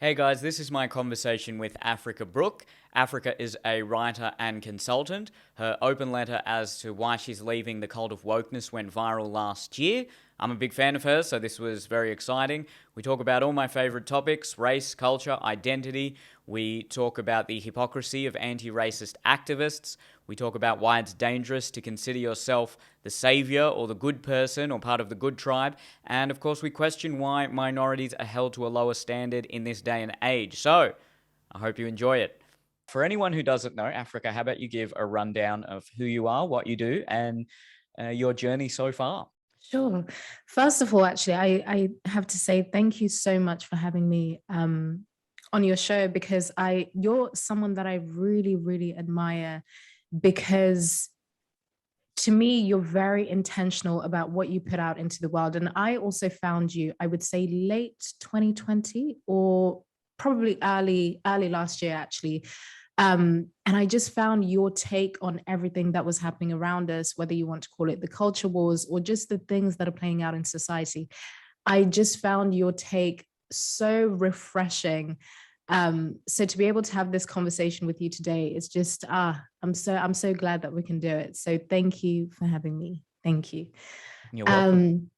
Hey guys, this is my conversation with Africa Brooke. Africa is a writer and consultant. Her open letter as to why she's leaving the cult of wokeness went viral last year. I'm a big fan of hers, so this was very exciting. We talk about all my favorite topics: race, culture, identity. We talk about the hypocrisy of anti-racist activists. We talk about why it's dangerous to consider yourself the savior or the good person or part of the good tribe. And of course, we question why minorities are held to a lower standard in this day and age. So, I hope you enjoy it. For anyone who doesn't know, Africa, how about you give a rundown of who you are, what you do, and your journey so far? Sure. First of all, actually, I have to say thank you so much for having me on your show because you're someone that I really, really admire because to me, you're very intentional about what you put out into the world. And I also found you, I would say late 2020 or probably early last year, actually. And I just found your take on everything that was happening around us, whether you want to call it the culture wars or just the things that are playing out in society. I just found your take so refreshing. So to be able to have this conversation with you today is just I'm so glad that we can do it. So thank you for having me. Thank you. You're welcome.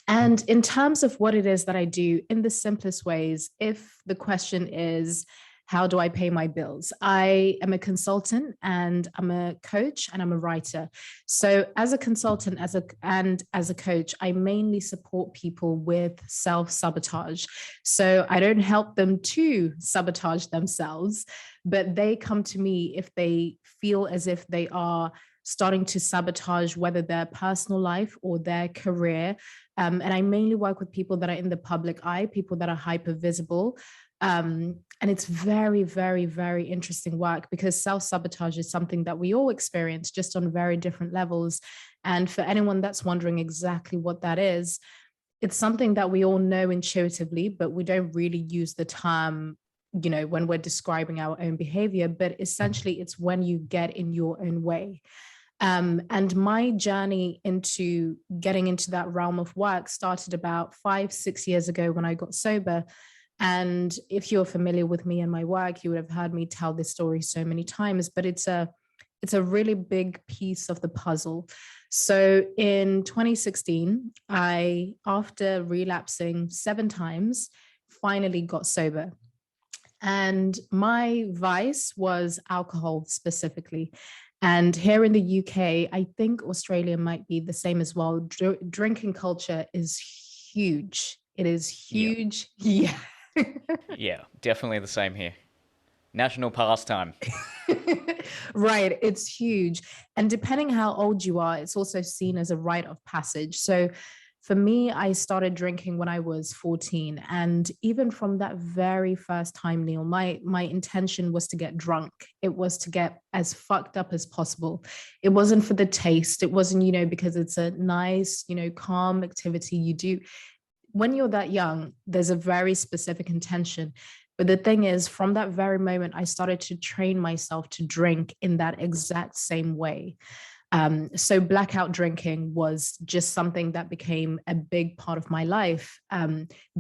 And in terms of what it is that I do, in the simplest ways, if the question is, how do I pay my bills? I am a consultant and I'm a coach and I'm a writer. So as a consultant and as a coach, I mainly support people with self-sabotage. So I don't help them to sabotage themselves, but they come to me if they feel as if they are starting to sabotage whether their personal life or their career. And I mainly work with people that are in the public eye, people that are hyper visible. And it's very, very, very interesting work because self-sabotage is something that we all experience just on very different levels. And for anyone that's wondering exactly what that is, it's something that we all know intuitively, but we don't really use the term, when we're describing our own behavior. But essentially, it's when you get in your own way. And my journey into getting into that realm of work started about 5, 6 years ago when I got sober. And if you're familiar with me and my work, you would have heard me tell this story so many times, but it's a really big piece of the puzzle. So in 2016, after relapsing 7 times, finally got sober. And my vice was alcohol specifically. And here in the UK, I think Australia might be the same as well. Drinking culture is huge. It is Yeah. huge. Yeah. Yeah, definitely the same here. National pastime. Right, it's huge. And depending how old you are, it's also seen as a rite of passage. So for me, I started drinking when I was 14. And even from that very first time, Neel, my intention was to get drunk. It was to get as fucked up as possible. It wasn't for the taste. It wasn't, because it's a nice, calm activity you do when you're that young. There's a very specific intention. But the thing is, from that very moment, I started to train myself to drink in that exact same way. So blackout drinking was just something that became a big part of my life.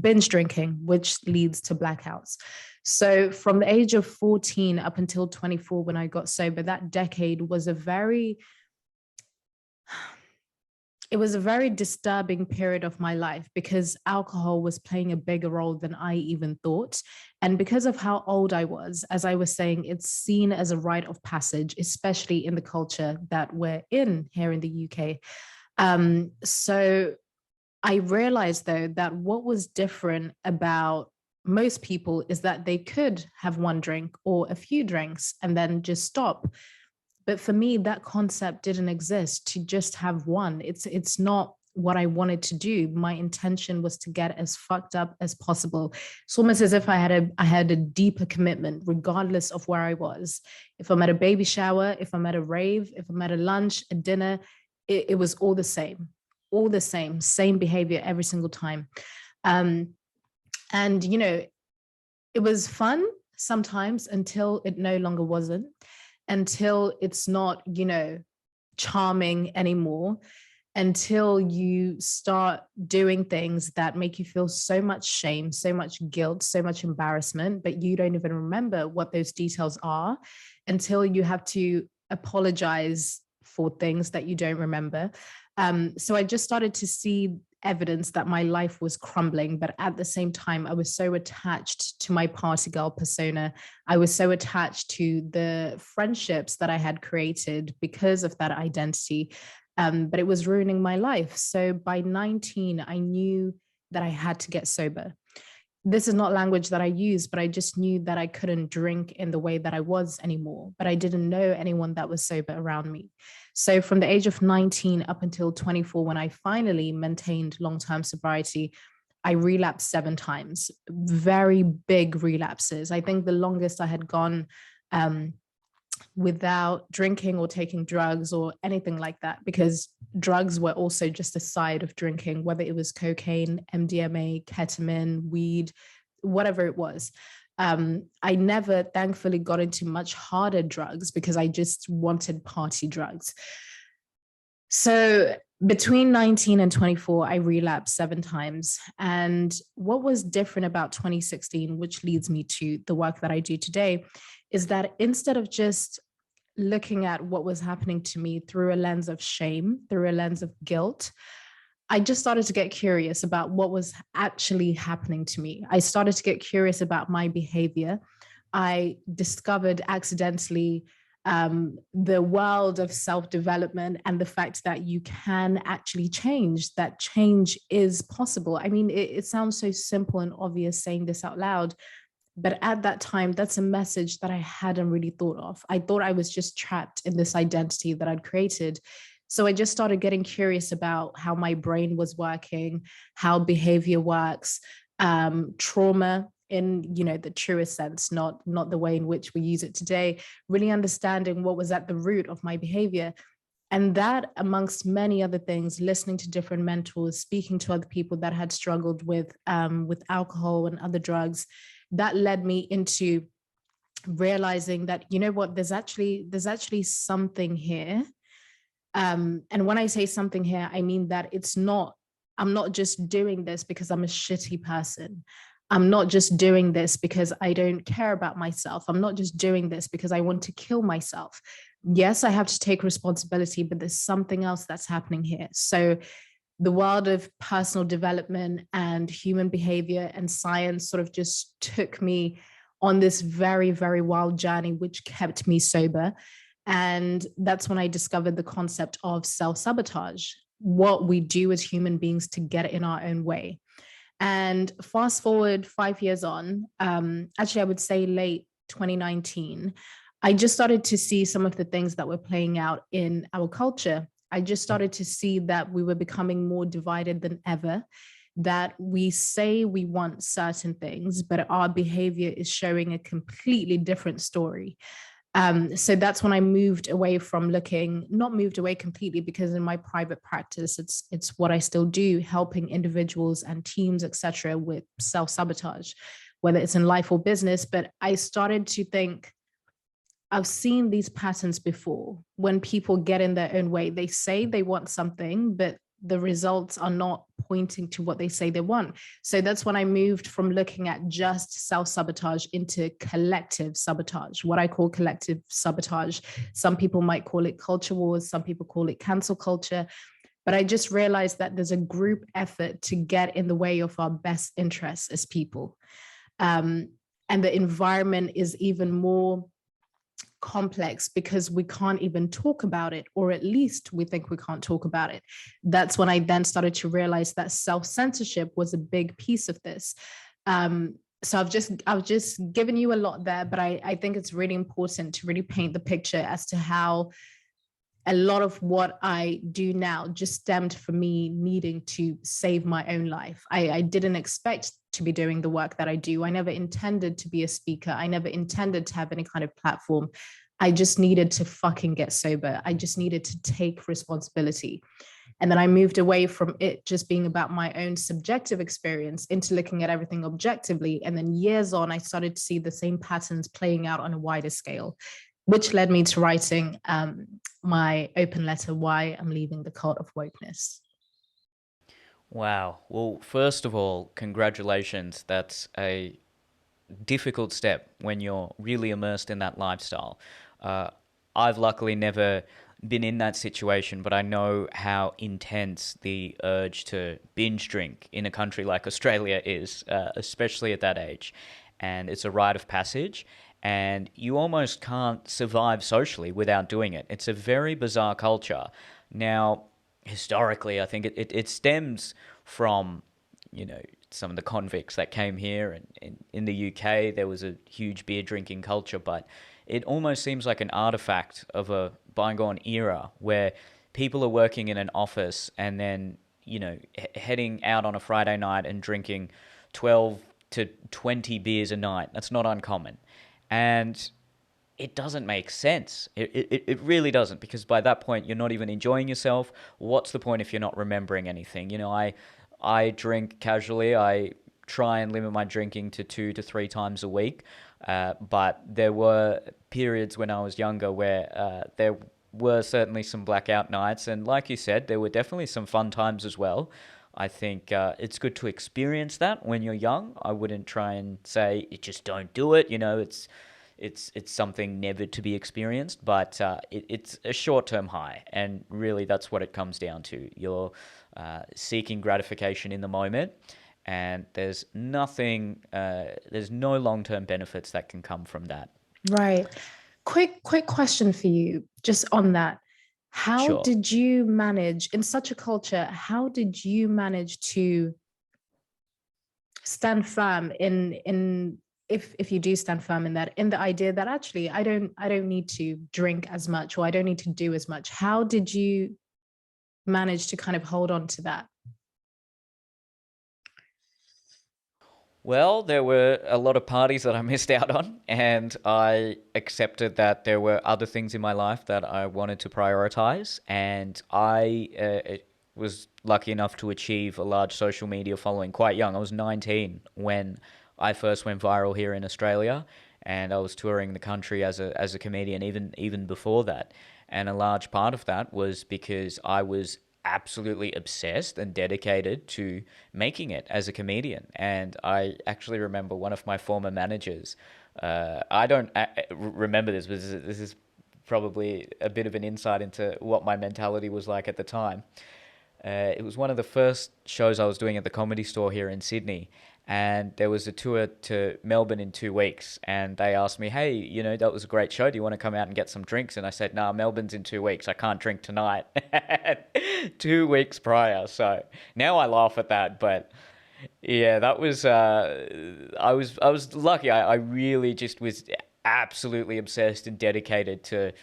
Binge drinking, which leads to blackouts. So from the age of 14 up until 24, when I got sober, that decade was a very disturbing period of my life because alcohol was playing a bigger role than I even thought. And because of how old I was, as I was saying, it's seen as a rite of passage, especially in the culture that we're in here in the UK. So I realized, though, that what was different about most people is that they could have one drink or a few drinks and then just stop. But for me, that concept didn't exist to just have one. It's not what I wanted to do. My intention was to get as fucked up as possible. It's almost as if I had a deeper commitment, regardless of where I was. If I'm at a baby shower, if I'm at a rave, if I'm at a lunch, a dinner, it was all the same behavior every single time. Um, and it was fun sometimes until it no longer wasn't, until it's not, charming anymore. until you start doing things that make you feel so much shame, so much guilt, so much embarrassment, but you don't even remember what those details are until you have to apologize for things that you don't remember. So I just started to see evidence that my life was crumbling, but at the same time, I was so attached to my party girl persona. I was so attached to the friendships that I had created because of that identity. But it was ruining my life. So by 19, I knew that I had to get sober. This is not language that I use, but I just knew that I couldn't drink in the way that I was anymore. But I didn't know anyone that was sober around me. So from the age of 19 up until 24, when I finally maintained long-term sobriety, I relapsed 7 times, very big relapses. I think the longest I had gone without drinking or taking drugs or anything like that, because drugs were also just a side of drinking, whether it was cocaine, MDMA, ketamine, weed, whatever it was. I never, thankfully, got into much harder drugs because I just wanted party drugs. So between 19 and 24, I relapsed 7 times. And what was different about 2016, which leads me to the work that I do today, is that instead of just looking at what was happening to me through a lens of shame, through a lens of guilt, I just started to get curious about what was actually happening to me. I started to get curious about my behavior. I discovered accidentally the world of self-development and the fact that you can actually change, that change is possible. I mean, it sounds so simple and obvious saying this out loud, but at that time, that's a message that I hadn't really thought of. I thought I was just trapped in this identity that I'd created. So I just started getting curious about how my brain was working, how behavior works, trauma in, the truest sense, not the way in which we use it today, really understanding what was at the root of my behavior. And that, amongst many other things, listening to different mentors, speaking to other people that had struggled with alcohol and other drugs, that led me into realizing that, what, there's actually something here. And when I say something here, I mean that I'm not just doing this because I'm a shitty person. I'm not just doing this because I don't care about myself. I'm not just doing this because I want to kill myself. Yes, I have to take responsibility, but there's something else that's happening here. So the world of personal development and human behavior and science sort of just took me on this very, very wild journey, which kept me sober. And that's when I discovered the concept of self-sabotage, what we do as human beings to get in our own way. And fast forward 5 years on, actually, I would say late 2019, I just started to see some of the things that were playing out in our culture. I just started to see that we were becoming more divided than ever, that we say we want certain things, but our behavior is showing a completely different story. So that's when I moved away from not moved away completely, because in my private practice, it's what I still do, helping individuals and teams, etc., with self-sabotage, whether it's in life or business. But I started to think, I've seen these patterns before. When people get in their own way, they say they want something, but the results are not pointing to what they say they want. So that's when I moved from looking at just self-sabotage into collective sabotage, what I call collective sabotage. Some people might call it culture wars, some people call it cancel culture. But I just realized that there's a group effort to get in the way of our best interests as people. And the environment is even more complex because we can't even talk about it, or at least we think we can't talk about it. That's when I then started to realize that self-censorship was a big piece of this. So I've just given you a lot there, but I think it's really important to really paint the picture as to how a lot of what I do now just stemmed from me needing to save my own life. I didn't expect to be doing the work that I do. I never intended to be a speaker. I never intended to have any kind of platform. I just needed to fucking get sober. I just needed to take responsibility. And then I moved away from it just being about my own subjective experience into looking at everything objectively. And then years on, I started to see the same patterns playing out on a wider scale. which led me to writing my open letter, Why I'm Leaving the Cult of Wokeness. Wow. Well, first of all, congratulations. That's a difficult step when you're really immersed in that lifestyle. Uh, I've luckily never been in that situation, but I know how intense the urge to binge drink in a country like Australia is, especially at that age. And it's a rite of passage, and you almost can't survive socially without doing it. It's a very bizarre culture. Now, historically, I think it stems from, you know, some of the convicts that came here, and in the UK there was a huge beer drinking culture, but it almost seems like an artifact of a bygone era where people are working in an office and then, you know, heading out on a Friday night and drinking 12 to 20 beers a night. That's not uncommon. And it doesn't make sense. It really doesn't, because by that point you're not even enjoying yourself. What's the point if you're not remembering anything? You know, I drink casually. I try and limit my drinking to 2 to 3 times a week. But there were periods when I was younger where there were certainly some blackout nights. And like you said, there were definitely some fun times as well. I think it's good to experience that when you're young. I wouldn't try and say, just don't do it. You know, it's something never to be experienced, but it's a short-term high, and really that's what it comes down to. You're seeking gratification in the moment, and there's nothing, there's no long-term benefits that can come from that. Right. Quick question for you, just on that. How Sure. did you manage in such a culture? How did you manage to stand firm in if you do stand firm in that, in the idea that actually I don't need to drink as much, or I don't need to do as much? How did you manage to kind of hold on to that? Well, there were a lot of parties that I missed out on, and I accepted that there were other things in my life that I wanted to prioritize. And I was lucky enough to achieve a large social media following quite young. I was 19 when I first went viral here in Australia, and I was touring the country as a comedian even before that. And a large part of that was because I was absolutely obsessed and dedicated to making it as a comedian. And I actually remember one of my former managers. I don't remember this, but this is probably a bit of an insight into what my mentality was like at the time. It was one of the first shows I was doing at the Comedy Store here in Sydney, and there was a tour to Melbourne in 2 weeks, and they asked me, hey, you know, that was a great show. Do you want to come out and get some drinks? And I said, nah, Melbourne's in 2 weeks. I can't drink tonight. 2 weeks prior. So now I laugh at that, but yeah, that was, I was lucky. I really just was absolutely obsessed and dedicated to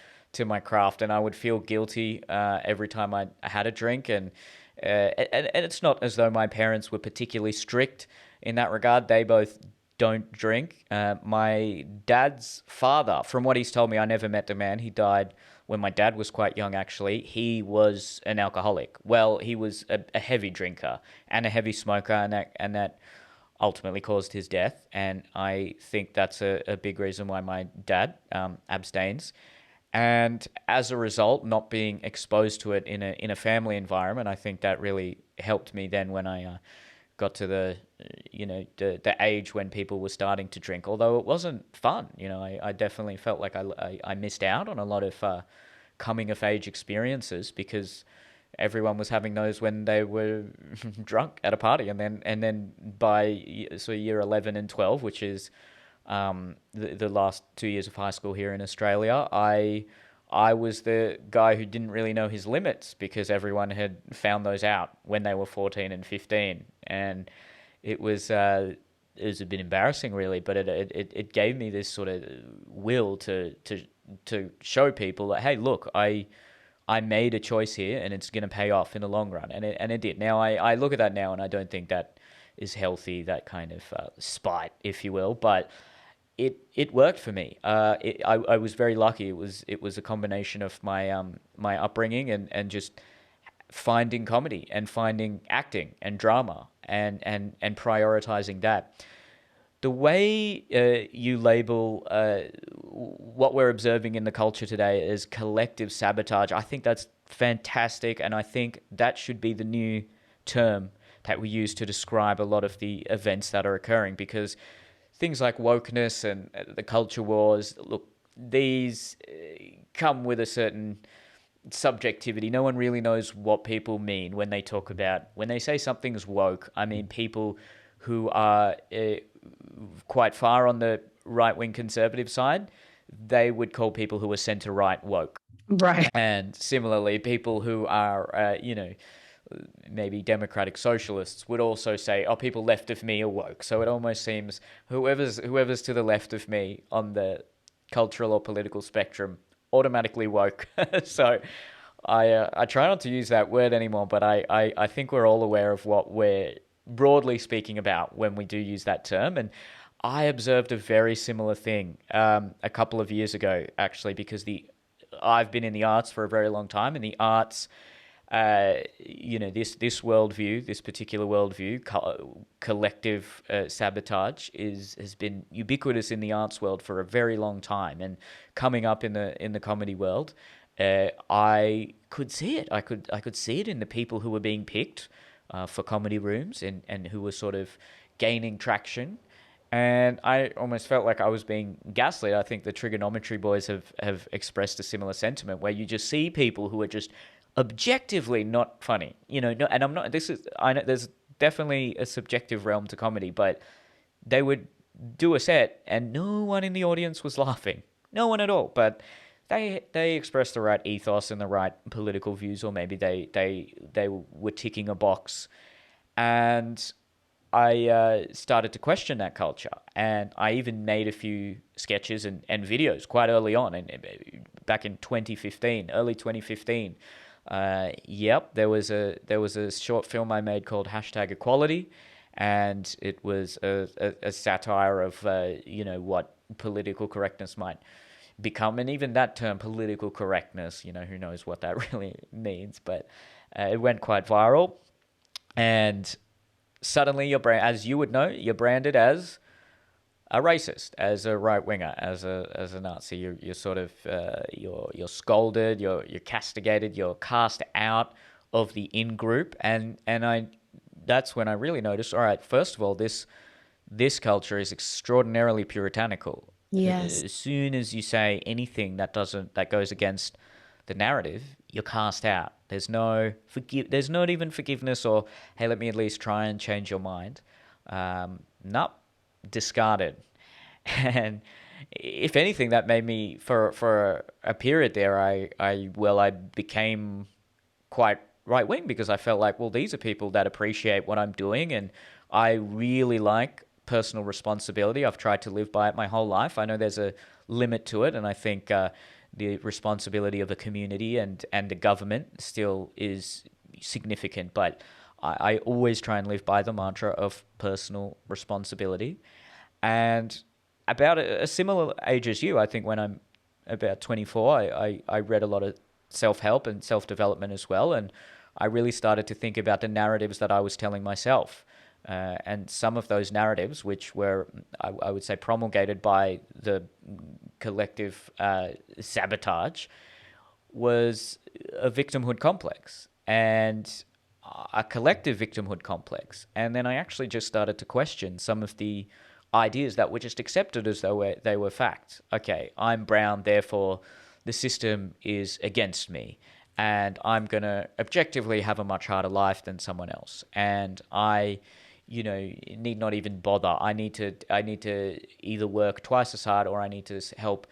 my craft, and I would feel guilty every time I had a drink. And it's not as though my parents were particularly strict in that regard. They both don't drink. My dad's father, from what he's told me, I never met the man. He died when my dad was quite young, actually. He was an alcoholic. Well, he was a heavy drinker and a heavy smoker, and that ultimately caused his death. And I think that's a big reason why my dad abstains. And as a result, not being exposed to it in a family environment, I think that really helped me then when I got to the age when people were starting to drink. Although it wasn't fun, you know, I definitely felt like I missed out on a lot of coming of age experiences, because everyone was having those when they were drunk at a party, and then by year 11 and 12, which is the last 2 years of high school here in Australia, I was the guy who didn't really know his limits, because everyone had found those out when they were 14 and 15, and it was a bit embarrassing, really, but it gave me this sort of will to show people that, hey, look, I made a choice here, and it's going to pay off in the long run, and it did. Now I look at that now, and I don't think that is healthy, that kind of spite, if you will, but it worked for me. I was very lucky. It was a combination of my upbringing and just finding comedy and finding acting and drama and prioritizing that. The way you label what we're observing in the culture today is collective sabotage. I think that's fantastic, and I think that should be the new term that we use to describe a lot of the events that are occurring, because things like wokeness and the culture wars, look, these come with a certain subjectivity. No one really knows what people mean when they talk about, when they say something's woke. I mean, people who are quite far on the right-wing conservative side, they would call people who are centre-right woke. Right. And similarly, people who are, maybe democratic socialists would also say, oh, people left of me are woke. So it almost seems whoever's to the left of me on the cultural or political spectrum automatically woke. So I try not to use that word anymore, but I think we're all aware of what we're broadly speaking about when we do use that term. And I observed a very similar thing a couple of years ago, actually, because I've been in the arts for a very long time, and the arts, this worldview, this particular worldview, collective sabotage, has been ubiquitous in the arts world for a very long time, and coming up in the comedy world, I could see it. I could see it in the people who were being picked for comedy rooms and who were sort of gaining traction. And I almost felt like I was being gaslit. I think the Trigonometry boys have expressed a similar sentiment, where you just see people who are just objectively not funny. No, and I'm not. I know there's definitely a subjective realm to comedy, but they would do a set and no one in the audience was laughing, no one at all. But they expressed the right ethos and the right political views, or maybe they were ticking a box, and I started to question that culture, and I even made a few sketches and videos quite early on, and back in 2015, early 2015. There was a short film I made called #Equality, and it was a satire of what political correctness might become, and even that term, political correctness, who knows what that really means, but it went quite viral, and suddenly as you would know, you're branded as a racist, as a right winger, as a Nazi. You're sort of you're scolded, you're castigated, you're cast out of the in group, and that's when I really noticed. All right, first of all, this culture is extraordinarily puritanical. Yes. As soon as you say anything that goes against the narrative, you're cast out. There's not even forgiveness, or hey, let me at least try and change your mind. Nope, discarded. And if anything, that made me, for a period there, I became quite right wing, because I felt like, well, these are people that appreciate what I'm doing, and I really like personal responsibility. I've tried to live by it my whole life. I know there's a limit to it, and I think the responsibility of a community and the government still is significant, but I always try and live by the mantra of personal responsibility. And about a similar age as you, I think when I'm about 24, I read a lot of self-help and self-development as well, and I really started to think about the narratives that I was telling myself. And some of those narratives, which were, I would say, promulgated by the collective sabotage, was a victimhood complex and a collective victimhood complex. And then I actually just started to question some of the ideas that were just accepted as though they were fact. Okay, I'm brown, therefore the system is against me, and I'm going to objectively have a much harder life than someone else. And I need not even bother. I need to either work twice as hard, or I need to help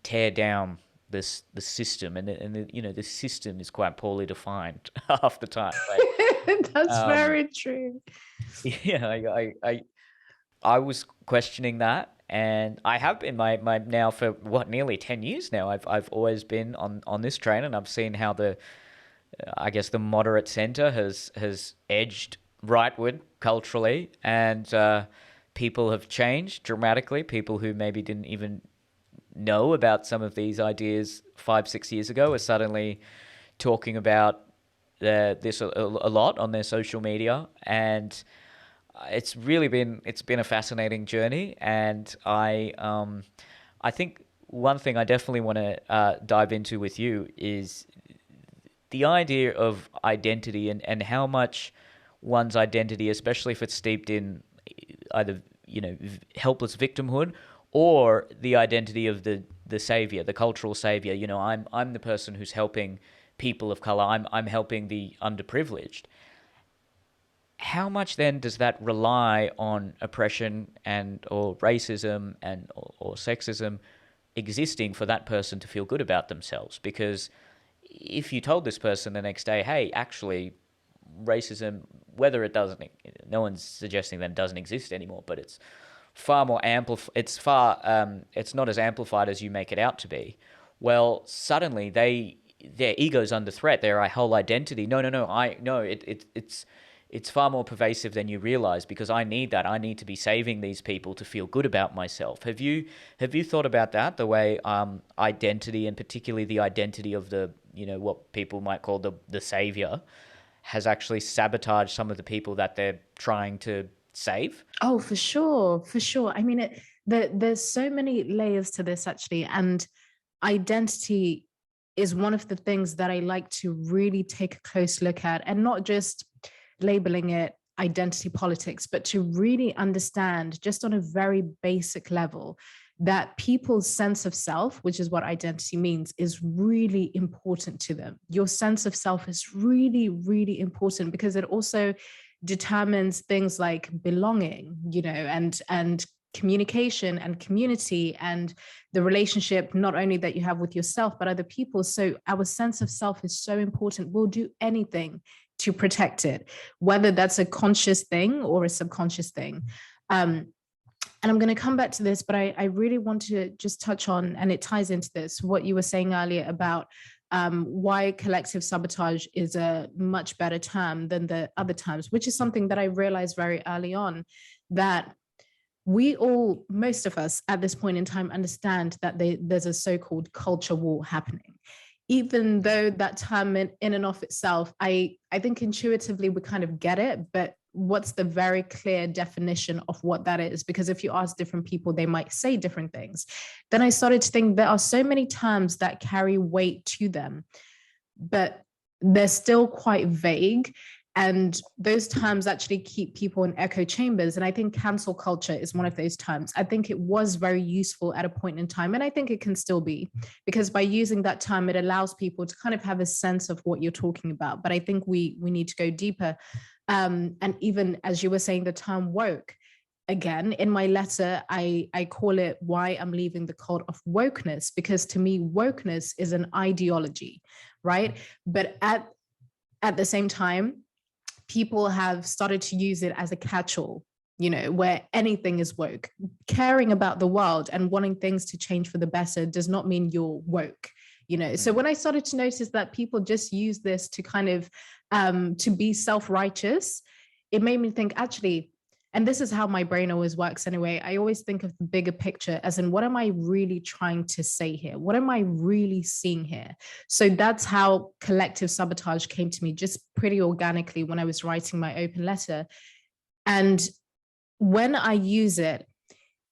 tear down the system. And the system is quite poorly defined half the time. But, That's very true. yeah, I was questioning that, and I have been my now for nearly 10 years now. I've always been on this train, and I've seen how the moderate center has edged rightward culturally, and people have changed dramatically. People who maybe didn't even know about some of these ideas 5-6 years ago are suddenly talking about this a lot on their social media, and it's been a fascinating journey. And I think one thing I definitely want to dive into with you is the idea of identity, and how much one's identity, especially if it's steeped in either, helpless victimhood, or the identity of the savior, the cultural savior. I'm the person who's helping people of color. I'm helping the underprivileged. How much then does that rely on oppression and or racism and or sexism existing for that person to feel good about themselves? Because if you told this person the next day, hey, actually, racism, whether it doesn't, no one's suggesting that it doesn't exist anymore, but it's far more it's not as amplified as you make it out to be. Well, suddenly their ego's under threat. Their whole identity. It's far more pervasive than you realize, because I need that. I need to be saving these people to feel good about myself. Have you thought about that? The way identity, and particularly the identity of the, what people might call the savior, has actually sabotaged some of the people that they're trying to save? Oh, for sure. For sure. I mean, there's so many layers to this, actually. And identity is one of the things that I like to really take a close look at, and not just labeling it identity politics, but to really understand, just on a very basic level, that people's sense of self, which is what identity means, is really important to them. Your sense of self is really, really important, because it also determines things like belonging, and communication and community, and the relationship not only that you have with yourself but other people. So our sense of self is so important. We'll do anything to protect it, whether that's a conscious thing or a subconscious thing. And I'm going to come back to this, but I really want to just touch on, and it ties into this, what you were saying earlier about why collective sabotage is a much better term than the other terms, which is something that I realized very early on, that most of us at this point in time, understand that there's a so-called culture war happening. Even though that term in and of itself, I think intuitively we kind of get it, but what's the very clear definition of what that is? Because if you ask different people, they might say different things. Then I started to think there are so many terms that carry weight to them, but they're still quite vague. And those terms actually keep people in echo chambers. And I think cancel culture is one of those terms. I think it was very useful at a point in time, and I think it can still be, because by using that term, it allows people to kind of have a sense of what you're talking about. But I think we need to go deeper. And even as you were saying, the term woke, again, in my letter, I call it Why I'm Leaving the Cult of Wokeness, because to me, wokeness is an ideology, right? But at the same time, people have started to use it as a catch-all, where anything is woke. Caring about the world and wanting things to change for the better does not mean you're woke. So when I started to notice that people just use this to kind of to be self-righteous, it made me think, actually, and this is how my brain always works anyway, I always think of the bigger picture, as in, what am I really trying to say here? What am I really seeing here? So that's how collective sabotage came to me, just pretty organically, when I was writing my open letter. And when I use it,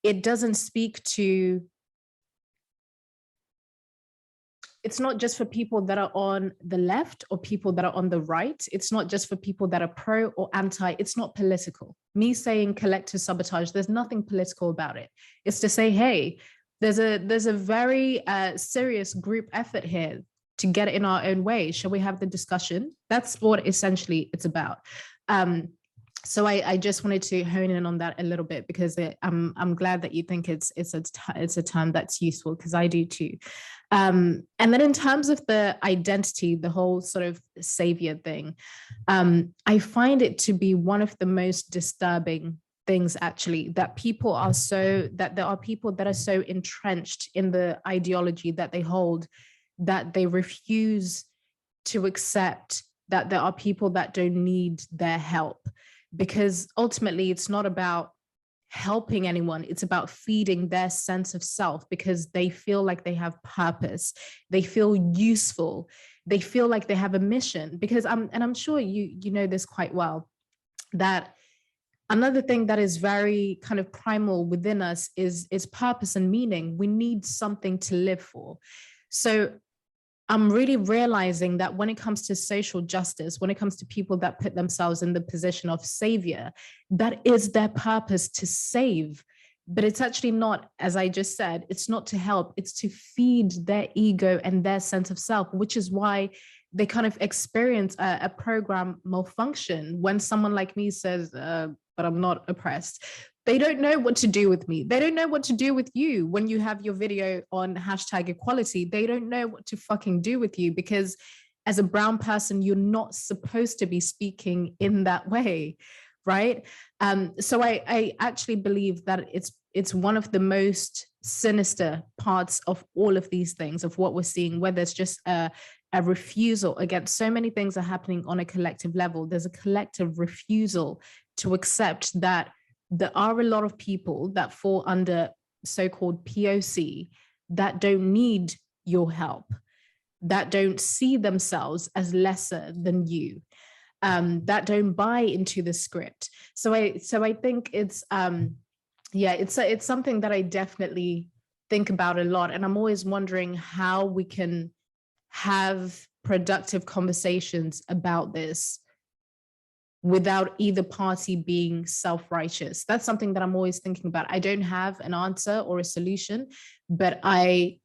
it doesn't speak to, it's not just for people that are on the left or people that are on the right. It's not just for people that are pro or anti. It's not political. Me saying collective sabotage, there's nothing political about it. It's to say, hey, there's a very serious group effort here to get it in our own way. Shall we have the discussion? That's what essentially it's about. So I just wanted to hone in on that a little bit, because I'm glad that you think it's a term that's useful, because I do too. And then in terms of the identity, the whole sort of savior thing, I find it to be one of the most disturbing things, actually, that there are people that are so entrenched in the ideology that they hold, that they refuse to accept that there are people that don't need their help. Because ultimately, it's not about helping anyone. It's about feeding their sense of self, because they feel like they have purpose. They feel useful. They feel like they have a mission. Because I'm sure you know this quite well, that another thing that is very kind of primal within us is purpose and meaning. We need something to live for. So I'm really realizing that when it comes to social justice, when it comes to people that put themselves in the position of savior, that is their purpose, to save. But it's actually not, as I just said, it's not to help, it's to feed their ego and their sense of self, which is why they kind of experience a program malfunction when someone like me says, but I'm not oppressed. They don't know what to do with me. They don't know what to do with you when you have your video on hashtag equality. They don't know what to fucking do with you, because as a brown person, you're not supposed to be speaking in that way, right? So I actually believe that it's one of the most sinister parts of all of these things, of what we're seeing, where there's just a refusal against so many things are happening on a collective level. There's a collective refusal to accept that there are a lot of people that fall under so-called POC that don't need your help, that don't see themselves as lesser than you, that don't buy into the script. So I think it's it's something that I definitely think about a lot, and I'm always wondering how we can have productive conversations about this without either party being self-righteous. That's something that I'm always thinking about. I don't have an answer or a solution, but I'm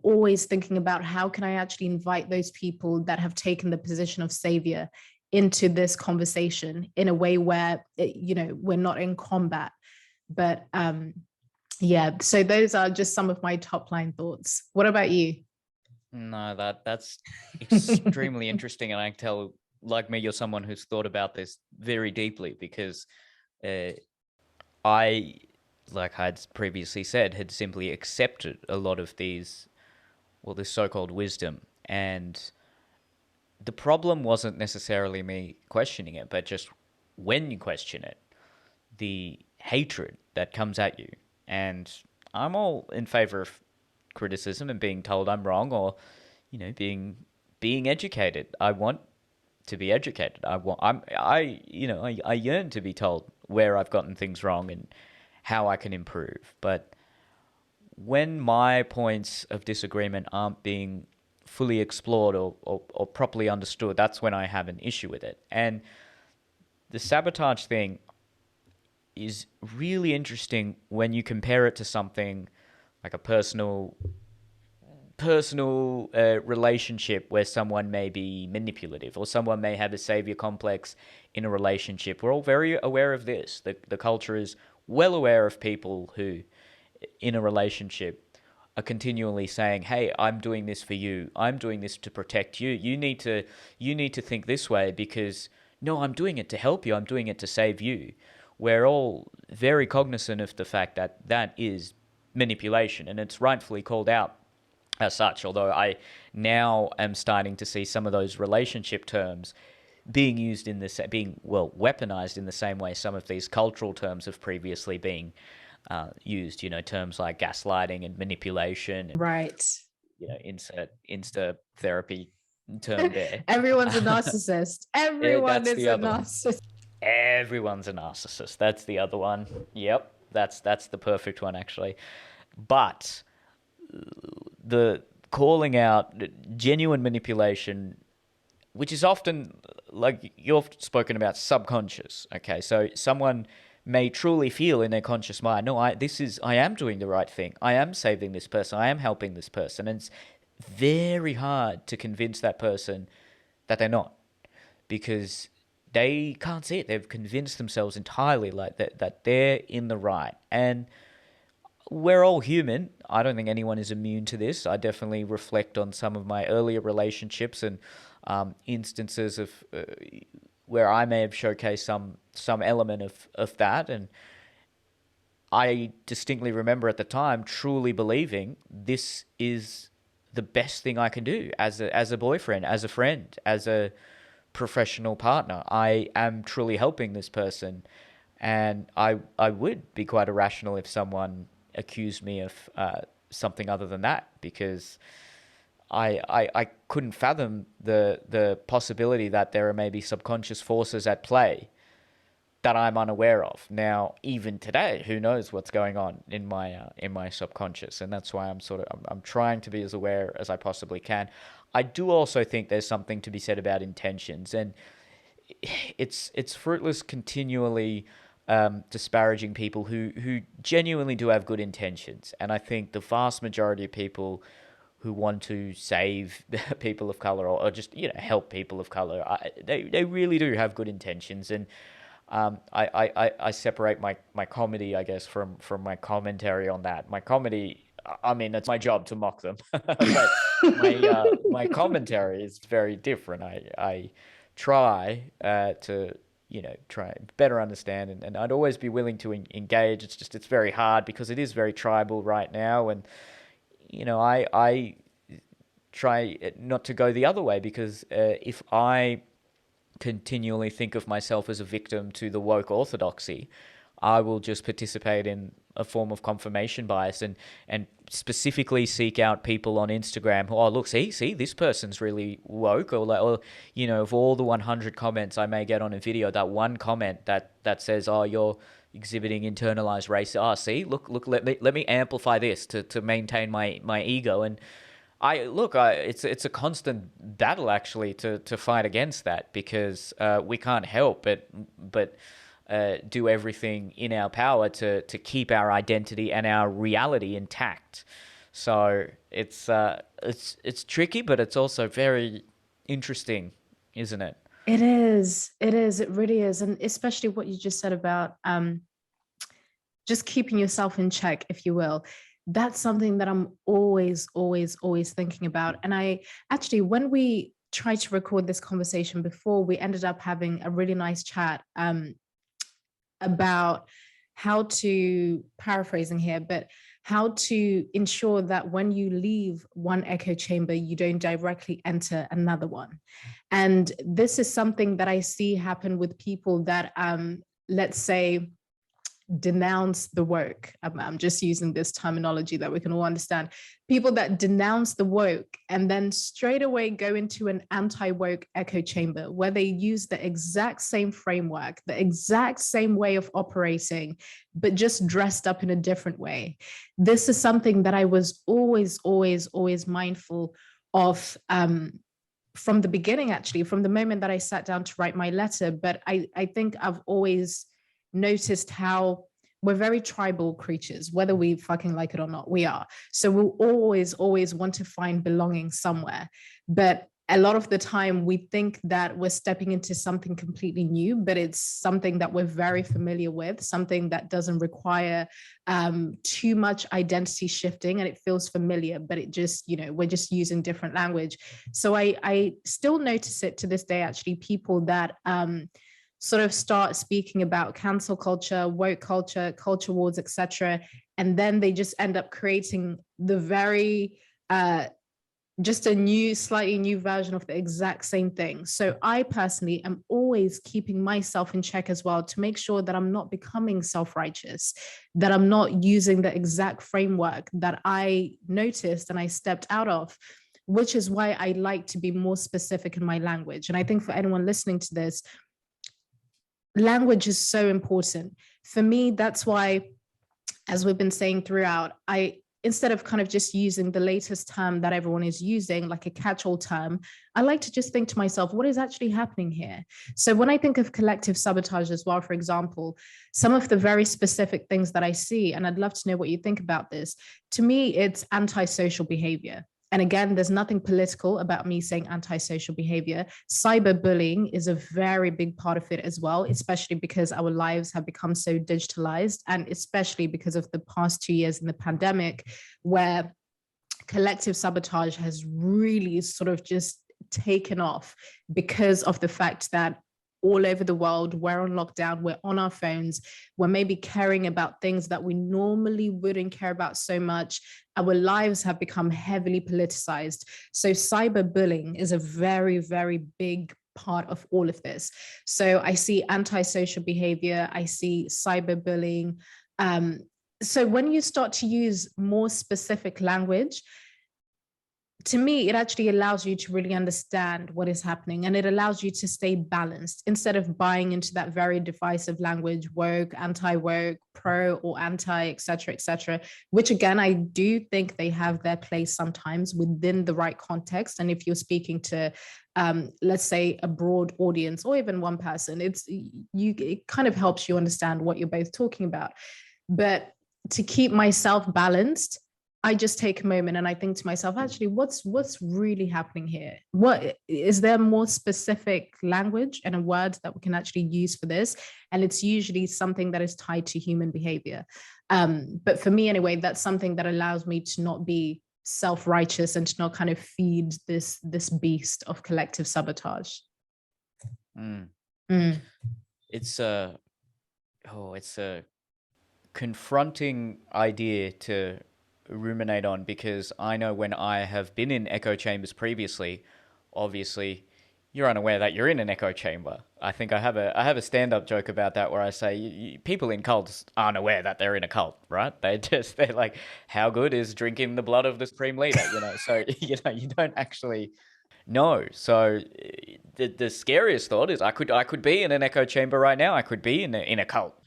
always thinking about how can I actually invite those people that have taken the position of savior into this conversation in a way where, we're not in combat. But so those are just some of my top line thoughts. What about you? No, that's extremely interesting, and I can tell, like me, you're someone who's thought about this very deeply, because I, like I'd previously said, had simply accepted a lot of this so-called wisdom, and the problem wasn't necessarily me questioning it, but just when you question it, the hatred that comes at you. And I'm all in favor of criticism and being told I'm wrong, or being educated. I want to be educated. I yearn to be told where I've gotten things wrong and how I can improve. But when my points of disagreement aren't being fully explored or properly understood, that's when I have an issue with it. And the sabotage thing is really interesting when you compare it to something like a personal relationship, where someone may be manipulative or someone may have a savior complex in a relationship. We're all very aware of this. The culture is well aware of people who, in a relationship, are continually saying, hey, I'm doing this for you. I'm doing this to protect you. You need to think this way, because no, I'm doing it to help you. I'm doing it to save you. We're all very cognizant of the fact that that is manipulation, and it's rightfully called out as such, although I now am starting to see some of those relationship terms being used weaponized in the same way some of these cultural terms have previously been used, terms like gaslighting and manipulation. And, right. insert Insta therapy term there. Everyone's a narcissist. Everyone is a narcissist. Everyone's a narcissist. That's the other one. Yep. That's the perfect one, actually. But the calling out genuine manipulation, which is often, like you've spoken about, subconscious. Okay, so someone may truly feel in their conscious mind, no, I am doing the right thing. I am saving this person. I am helping this person. And it's very hard to convince that person that they're not, because they can't see it. They've convinced themselves entirely like that they're in the right. And we're all human. I don't think anyone is immune to this. I definitely reflect on some of my earlier relationships and instances of where I may have showcased some element of that. And I distinctly remember at the time truly believing this is the best thing I can do as a boyfriend, as a friend, as a professional partner. I am truly helping this person. And I would be quite irrational if someone accused me of something other than that, because I couldn't fathom the possibility that there are maybe subconscious forces at play that I'm unaware of. Now, even today, who knows what's going on in my subconscious, and that's why I'm trying to be as aware as I possibly can. I do also think there's something to be said about intentions, and it's fruitless continually disparaging people who genuinely do have good intentions. And I think the vast majority of people who want to save people of color, or just help people of color, they really do have good intentions. And I separate my comedy, I guess, from my commentary on that. My comedy, I mean, it's my job to mock them, but my commentary is very different. I try to try better understand, and I'd always be willing to engage. It's very hard because it is very tribal right now, and I try not to go the other way, because if I continually think of myself as a victim to the woke orthodoxy, I will just participate in a form of confirmation bias, and specifically seek out people on Instagram who, look, see, this person's really woke, or of all the 100 comments I may get on a video, that one comment that says, you're exhibiting internalized racism. See, look, let me amplify this to maintain my ego. And it's a constant battle, actually, to fight against that, because we can't help but do everything in our power to keep our identity and our reality intact. So it's tricky, but it's also very interesting, isn't it? It is. It really is. And especially what you just said about just keeping yourself in check, if you will. That's something that I'm always thinking about. And I actually, when we tried to record this conversation before, we ended up having a really nice chat about how to, paraphrasing here, but how to ensure that when you leave one echo chamber, you don't directly enter another one. And this is something that I see happen with people that, let's say, denounce the woke. I'm just using this terminology that we can all understand. People that denounce the woke and then straight away go into an anti-woke echo chamber where they use the exact same framework, the exact same way of operating, but just dressed up in a different way. This is something that I was always mindful of from the beginning, actually, from the moment that I sat down to write my letter. But I think I've always noticed how we're very tribal creatures, whether we fucking like it or not, we are. So we'll always want to find belonging somewhere. But a lot of the time we think that we're stepping into something completely new, but it's something that we're very familiar with, something that doesn't require too much identity shifting, and it feels familiar, but it just, we're just using different language. So I still notice it to this day, actually, people that sort of start speaking about cancel culture, woke culture, culture wars, etc. And then they just end up creating the very, just a new, slightly new version of the exact same thing. So I personally am always keeping myself in check as well, to make sure that I'm not becoming self-righteous, that I'm not using the exact framework that I noticed and I stepped out of, which is why I like to be more specific in my language. And I think for anyone listening to this, language is so important. For me, that's why, as we've been saying throughout, instead of kind of just using the latest term that everyone is using, like a catch-all term, I like to just think to myself, what is actually happening here? So when I think of collective sabotage as well, for example, some of the very specific things that I see, and I'd love to know what you think about this, to me, it's antisocial behavior. And again, there's nothing political about me saying antisocial behavior. Cyberbullying is a very big part of it as well, especially because our lives have become so digitalized, and especially because of the past 2 years in the pandemic, where collective sabotage has really sort of just taken off because of the fact that all over the world, we're on lockdown, we're on our phones, we're maybe caring about things that we normally wouldn't care about so much. Our lives have become heavily politicized. So cyberbullying is a very, very big part of all of this. So I see antisocial behavior, I see cyberbullying. So when you start to use more specific language, to me, it actually allows you to really understand what is happening, and it allows you to stay balanced instead of buying into that very divisive language, woke, anti-woke, pro or anti, etc., which again, I do think they have their place sometimes within the right context. And if you're speaking to, let's say, a broad audience or even one person, it kind of helps you understand what you're both talking about. But to keep myself balanced, I just take a moment and I think to myself, actually, what's really happening here? What is there more specific language and a word that we can actually use for this? And it's usually something that is tied to human behavior. But for me, anyway, that's something that allows me to not be self-righteous and to not kind of feed this beast of collective sabotage. It's a confronting idea to ruminate on, because I know when I have been in echo chambers previously, obviously you're unaware that you're in an echo chamber. I think I have a stand-up joke about that where I say people in cults aren't aware that they're in a cult, right? They're like, how good is drinking the blood of the supreme leader, so you don't actually know. So the scariest thought is I could be in an echo chamber right now. I could be in a cult.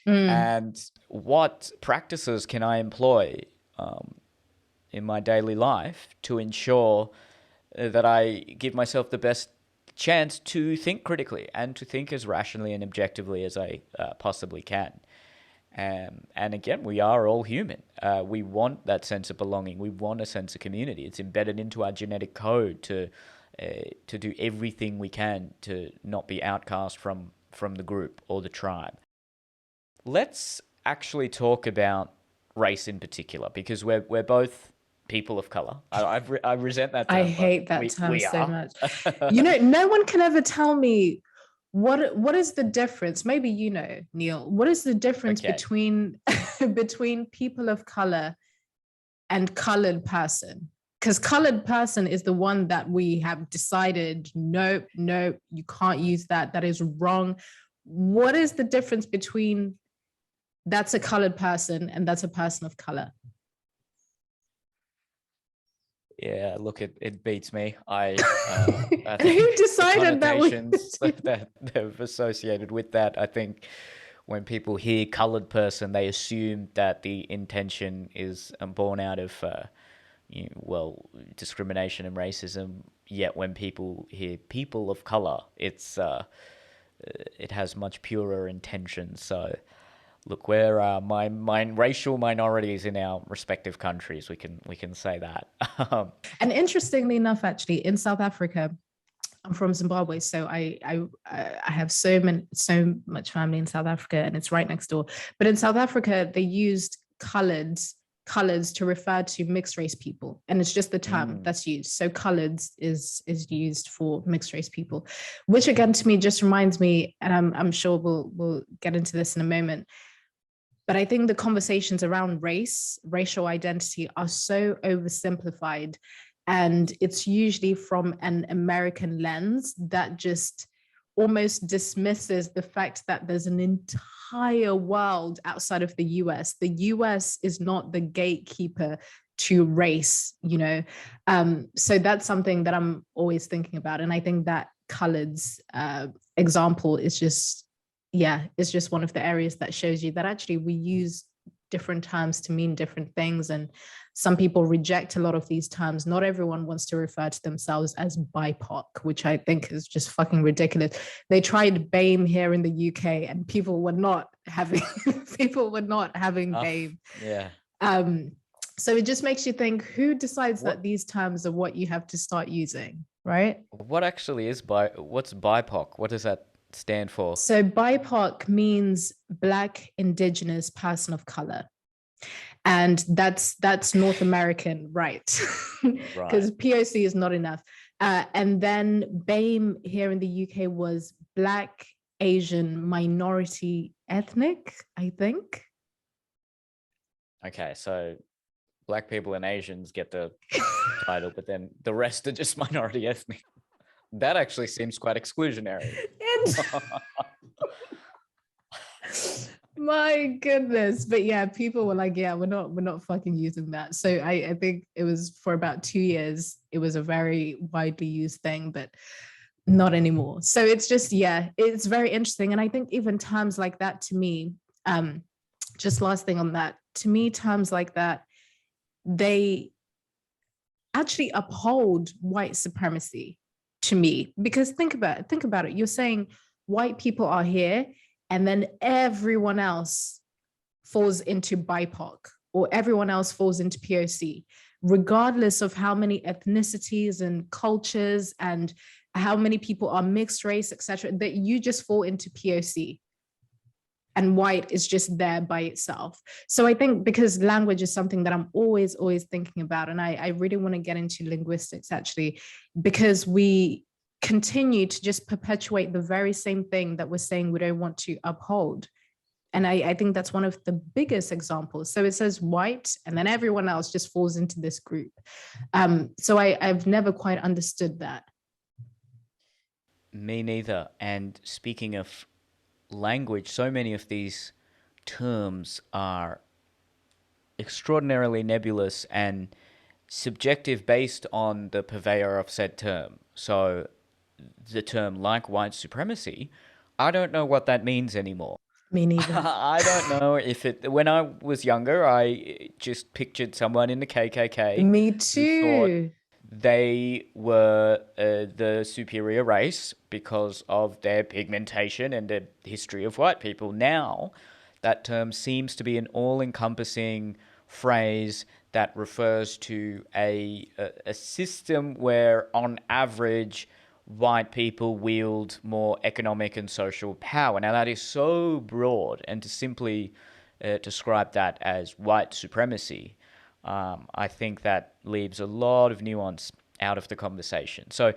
And what practices can I employ in my daily life to ensure that I give myself the best chance to think critically and to think as rationally and objectively as I possibly can. And again, we are all human. We want that sense of belonging. We want a sense of community. It's embedded into our genetic code to do everything we can to not be outcast from the group or the tribe. Let's actually talk about race in particular, because we're both people of color. I resent that term. I hate that term so are. much. No one can ever tell me what is the difference. Maybe Neel, what is the difference between people of color and colored person? Because colored person is the one that we have decided, no, you can't use that. That is wrong. What is the difference between that's a colored person and that's a person of color? Yeah, look, it beats me. I and who decided that they've associated with that. I think when people hear colored person, they assume that the intention is born out of discrimination and racism. Yet when people hear people of color, it has much purer intentions. So look, we're racial minorities in our respective countries. We can say that. And interestingly enough, actually, in South Africa, I'm from Zimbabwe, so I have so much family in South Africa, and it's right next door. But in South Africa, they used colors to refer to mixed race people, and it's just the term that's used. So coloreds is used for mixed race people, which again to me just reminds me, and I'm sure we'll get into this in a moment. But I think the conversations around racial identity are so oversimplified, and it's usually from an American lens that just almost dismisses the fact that there's an entire world outside of the US. The US is not the gatekeeper to race, So that's something that I'm always thinking about. And I think that coloreds example is just one of the areas that shows you that actually we use different terms to mean different things. And some people reject a lot of these terms. Not everyone wants to refer to themselves as BIPOC, which I think is just fucking ridiculous. They tried BAME here in the UK and people were not having BAME. Yeah. So it just makes you think, who decides that these terms are what you have to start using, right? What actually is what's BIPOC? What does that stand for? So BIPOC means Black, Indigenous, Person of Color. And that's North American, right? Because POC is not enough. And then BAME here in the UK was Black, Asian, Minority, Ethnic, I think. Okay, so Black people and Asians get the title, but then the rest are just minority ethnic. That actually seems quite exclusionary. My goodness. But yeah, people were like, yeah, we're not fucking using that. So I think it was for about 2 years, it was a very widely used thing, but not anymore. So it's just, yeah, it's very interesting. And I think even terms like that to me, just last thing on that, to me, terms like that, they actually uphold white supremacy to me. Because think about it. You're saying white people are here, and then everyone else falls into BIPOC, or everyone else falls into POC, regardless of how many ethnicities and cultures and how many people are mixed race, etc., that you just fall into POC, and white is just there by itself. So I think because language is something that I'm always thinking about, and I really want to get into linguistics actually, because we continue to just perpetuate the very same thing that we're saying we don't want to uphold. And I think that's one of the biggest examples. So it says white, and then everyone else just falls into this group. So I've never quite understood that. Me neither. And speaking of language, so many of these terms are extraordinarily nebulous and subjective based on the purveyor of said term. So the term like white supremacy, I don't know what that means anymore. Me neither. I don't know if it. When I was younger, I just pictured someone in the KKK Me who thought too. they were the superior race because of their pigmentation and the history of white people. Now, that term seems to be an all-encompassing phrase that refers to a system where, on average, white people wield more economic and social power. Now, that is so broad, and to simply describe that as white supremacy, I think that leaves a lot of nuance out of the conversation. So,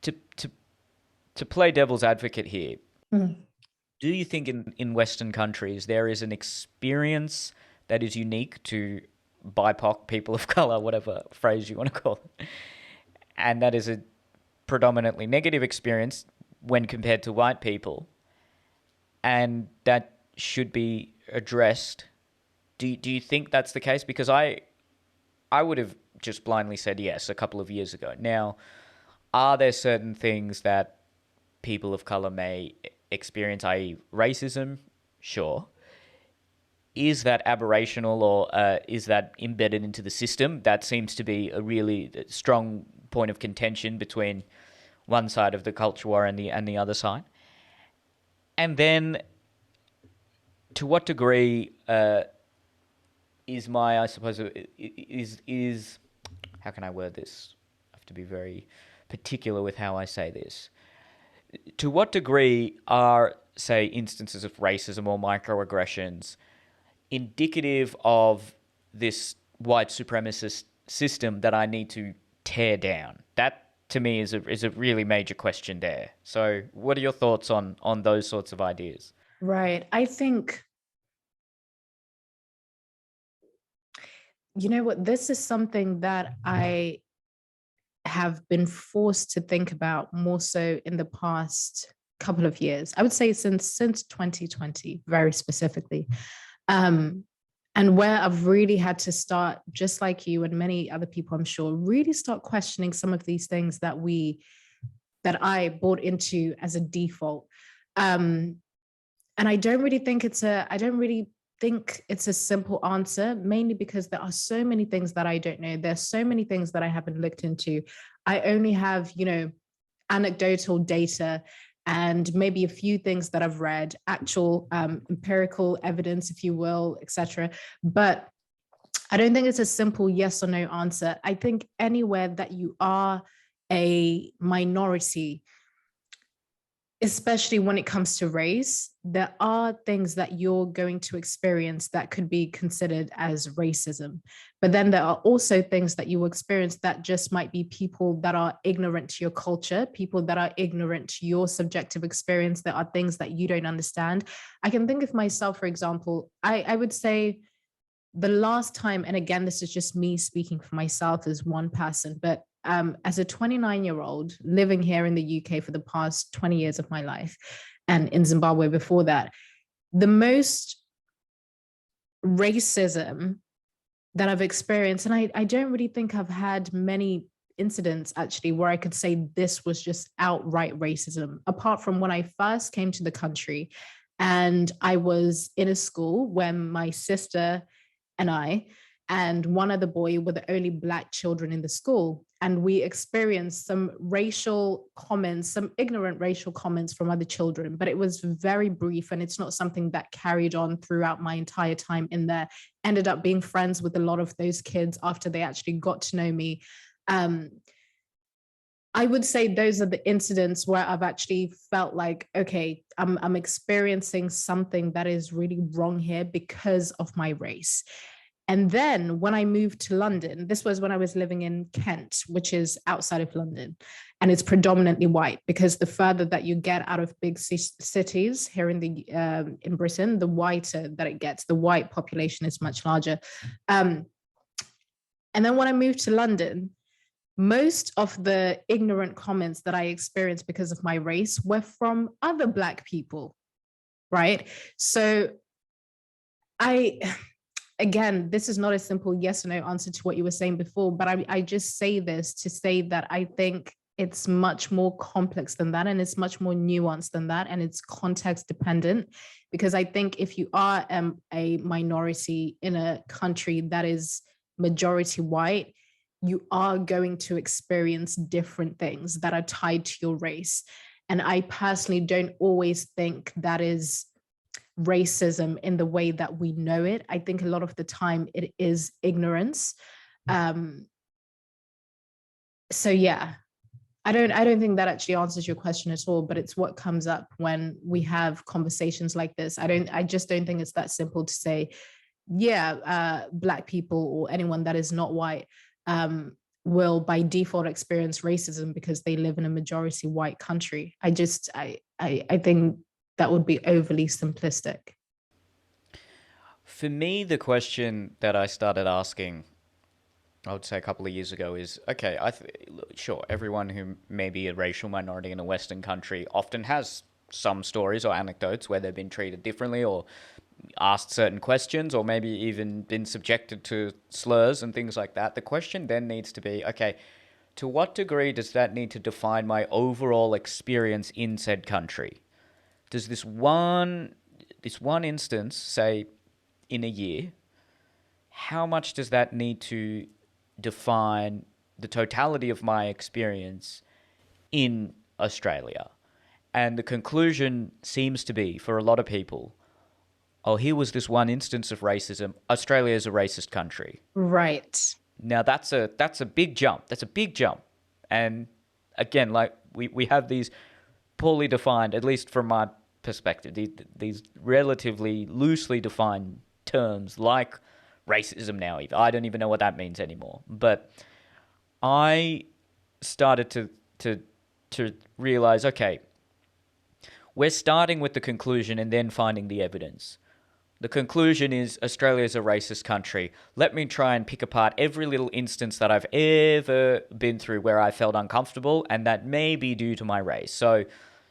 to play devil's advocate here, do you think in Western countries there is an experience that is unique to BIPOC, people of color, whatever phrase you want to call it, and that is a predominantly negative experience when compared to white people, and that should be addressed? Do you think that's the case? Because I would have just blindly said yes a couple of years ago. Now, are there certain things that people of color may experience, i.e. racism? Sure. Is that aberrational, or is that embedded into the system? That seems to be a really strong point of contention between one side of the culture war and the other side. And then, to what degree is my, I suppose, is how can I word this? I have to be very particular with how I say this. To what degree are, say, instances of racism or microaggressions indicative of this white supremacist system that I need to tear down? That, to me, is a really major question there. So what are your thoughts on those sorts of ideas? Right. I think, you know what, this is something that I have been forced to think about more so in the past couple of years. I would say since 2020, very specifically. And where I've really had to start, just like you and many other people, I'm sure, really start questioning some of these things that I bought into as a default. And I don't really think it's a simple answer, mainly because there are so many things that I don't know. There's so many things that I haven't looked into. I only have, anecdotal data and maybe a few things that I've read, actual empirical evidence, if you will, etc. But I don't think it's a simple yes or no answer. I think anywhere that you are a minority, especially when it comes to race, there are things that you're going to experience that could be considered as racism. But then there are also things that you will experience that just might be people that are ignorant to your culture, people that are ignorant to your subjective experience. There are things that you don't understand. I can think of myself, for example, I would say the last time, and again, this is just me speaking for myself as one person, but as a 29-year-old living here in the UK for the past 20 years of my life, and in Zimbabwe before that, the most racism that I've experienced, and I don't really think I've had many incidents actually where I could say this was just outright racism, apart from when I first came to the country and I was in a school when my sister and I and one other boy were the only Black children in the school. And we experienced some racial comments, some ignorant racial comments from other children, but it was very brief and it's not something that carried on throughout my entire time in there. Ended up being friends with a lot of those kids after they actually got to know me. I would say those are the incidents where I've actually felt like, okay, I'm experiencing something that is really wrong here because of my race. And then when I moved to London, this was when I was living in Kent, which is outside of London, and it's predominantly white because the further that you get out of big cities here in Britain, the whiter that it gets. The white population is much larger. And then when I moved to London, most of the ignorant comments that I experienced because of my race were from other Black people, right? So again, this is not a simple yes or no answer to what you were saying before, but I just say this to say that I think it's much more complex than that, and it's much more nuanced than that, and it's context dependent. Because I think if you are a minority in a country that is majority white, you are going to experience different things that are tied to your race. And I personally don't always think that is racism in the way that we know it. I think a lot of the time it is ignorance. So yeah, I don't think that actually answers your question at all, but it's what comes up when we have conversations like this. I just don't think it's that simple to say, yeah, Black people or anyone that is not white will by default experience racism because they live in a majority white country. I think that would be overly simplistic. For me, the question that I started asking, I would say a couple of years ago, is okay. Sure, everyone who may be a racial minority in a Western country often has some stories or anecdotes where they've been treated differently or asked certain questions or maybe even been subjected to slurs and things like that. The question then needs to be, okay, to what degree does that need to define my overall experience in said country? Does this one instance, say, in a year, how much does that need to define the totality of my experience in Australia? And the conclusion seems to be, for a lot of people, oh, here was this one instance of racism. Australia is a racist country. Right. Now, that's a big jump. That's a big jump. And again, like we have these poorly defined, at least from my perspective, these relatively loosely defined terms like racism now. I don't even know what that means anymore. But I started to realize, okay, we're starting with the conclusion and then finding the evidence. The conclusion is Australia is a racist country. Let me try and pick apart every little instance that I've ever been through where I felt uncomfortable, and that may be due to my race. So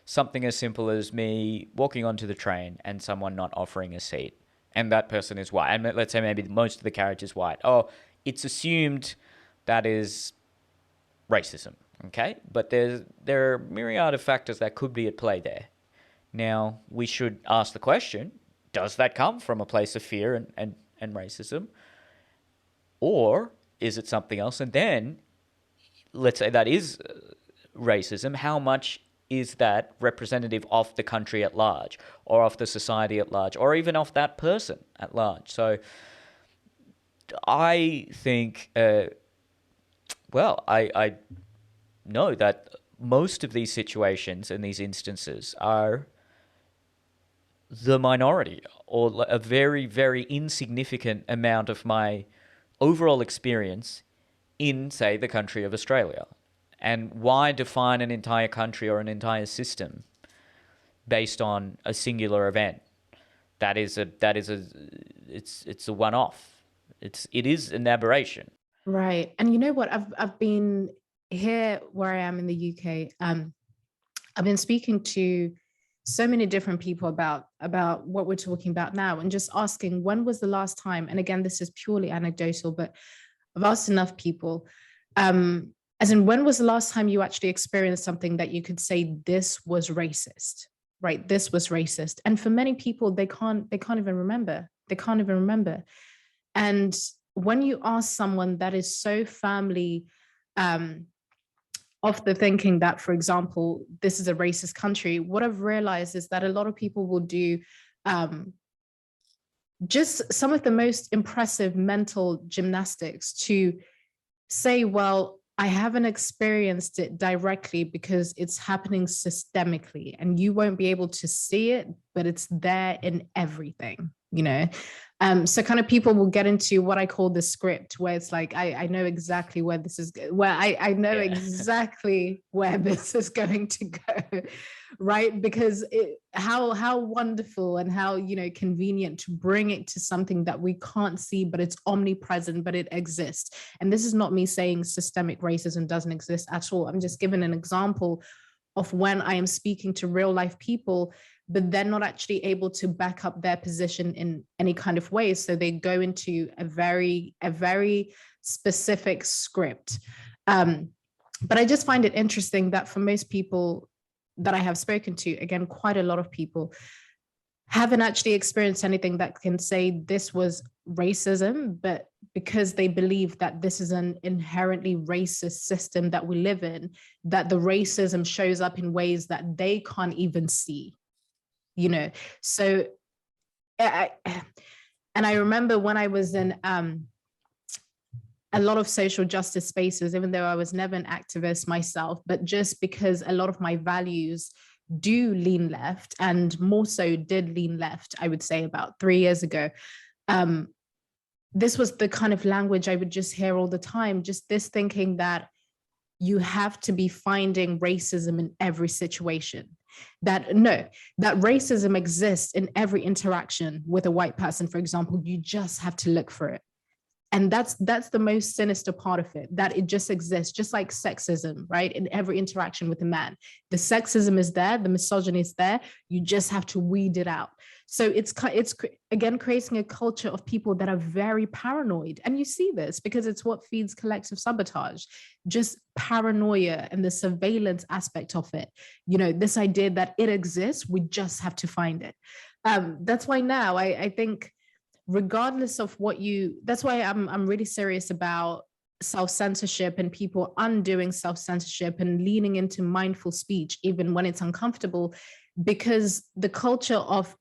something as simple as me walking onto the train and someone not offering a seat, and that person is white. And let's say maybe most of the carriage is white. Oh, it's assumed that is racism, okay? But there are myriad of factors that could be at play there. Now, we should ask the question, does that come from a place of fear and racism? Or is it something else? And then, let's say that is racism, how much is that representative of the country at large, or of the society at large, or even of that person at large? So I think, I know that most of these situations and these instances are the minority, or a very, very insignificant amount of my overall experience in, say, the country of Australia. And why define an entire country or an entire system based on a singular event? It's a one-off. It is an aberration. Right. And you know what? I've been here where I am in the UK. I've been speaking to so many different people about what we're talking about now, and just asking, when was the last time, and again, this is purely anecdotal, but I've asked enough people, as in, when was the last time you actually experienced something that you could say this was racist, right? This was racist. And for many people, they can't even remember. They can't even remember. And when you ask someone that is so firmly of the thinking that, for example, this is a racist country, what I've realized is that a lot of people will do just some of the most impressive mental gymnastics to say, well, I haven't experienced it directly because it's happening systemically and you won't be able to see it, but it's there in everything, you know? So kind of people will get into what I call the script, where it's like, I know exactly where this is, where I know exactly where this is going to go, right? Because how wonderful and how, you know, convenient to bring it to something that we can't see, but it's omnipresent, but it exists. And this is not me saying systemic racism doesn't exist at all. I'm just giving an example of when I am speaking to real life people, but they're not actually able to back up their position in any kind of way. So they go into a very specific script. But I just find it interesting that for most people that I have spoken to, again, quite a lot of people haven't actually experienced anything that can say this was racism, but because they believe that this is an inherently racist system that we live in, that the racism shows up in ways that they can't even see, you know? So, and I remember when I was in a lot of social justice spaces, even though I was never an activist myself, but just because a lot of my values do lean left, and more so did lean left, I would say about 3 years ago. This was the kind of language I would just hear all the time, just this thinking that you have to be finding racism in every situation. That no, that racism exists in every interaction with a white person, for example, you just have to look for it. And that's the most sinister part of it, that it just exists, just like sexism, right? In every interaction with a man, the sexism is there, the misogyny is there, you just have to weed it out. So it's again creating a culture of people that are very paranoid, and you see this because it's what feeds collective sabotage, just paranoia and the surveillance aspect of it. You know, this idea that it exists, we just have to find it. That's why now I think, regardless of what you, that's why I'm really serious about self-censorship and people undoing self-censorship and leaning into mindful speech even when it's uncomfortable, because the culture of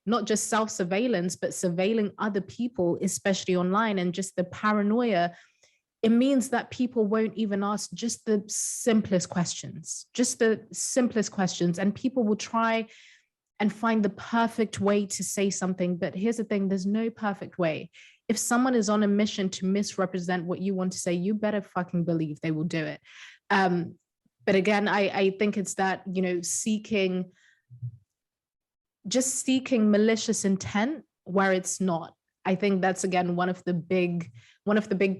not just self-surveillance but surveilling other people, especially online, and just the paranoia, it means that people won't even ask just the simplest questions, and people will try and find the perfect way to say something. But here's the thing, there's no perfect way. If someone is on a mission to misrepresent what you want to say, you better fucking believe they will do it. But again, I think it's that, you know, seeking malicious intent where it's not. I think that's, again, one of the big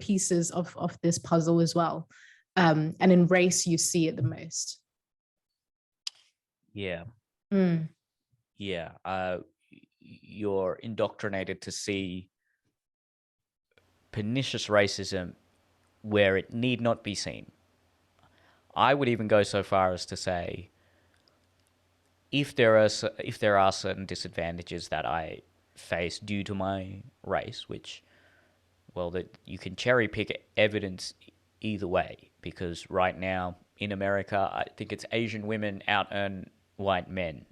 pieces of this puzzle as well. And in race, you see it the most. Yeah. Mm. Yeah, you're indoctrinated to see pernicious racism where it need not be seen. I would even go so far as to say, if there are certain disadvantages that I face due to my race, which, well, that you can cherry pick evidence either way, because right now in America, I think it's Asian women out earn white men.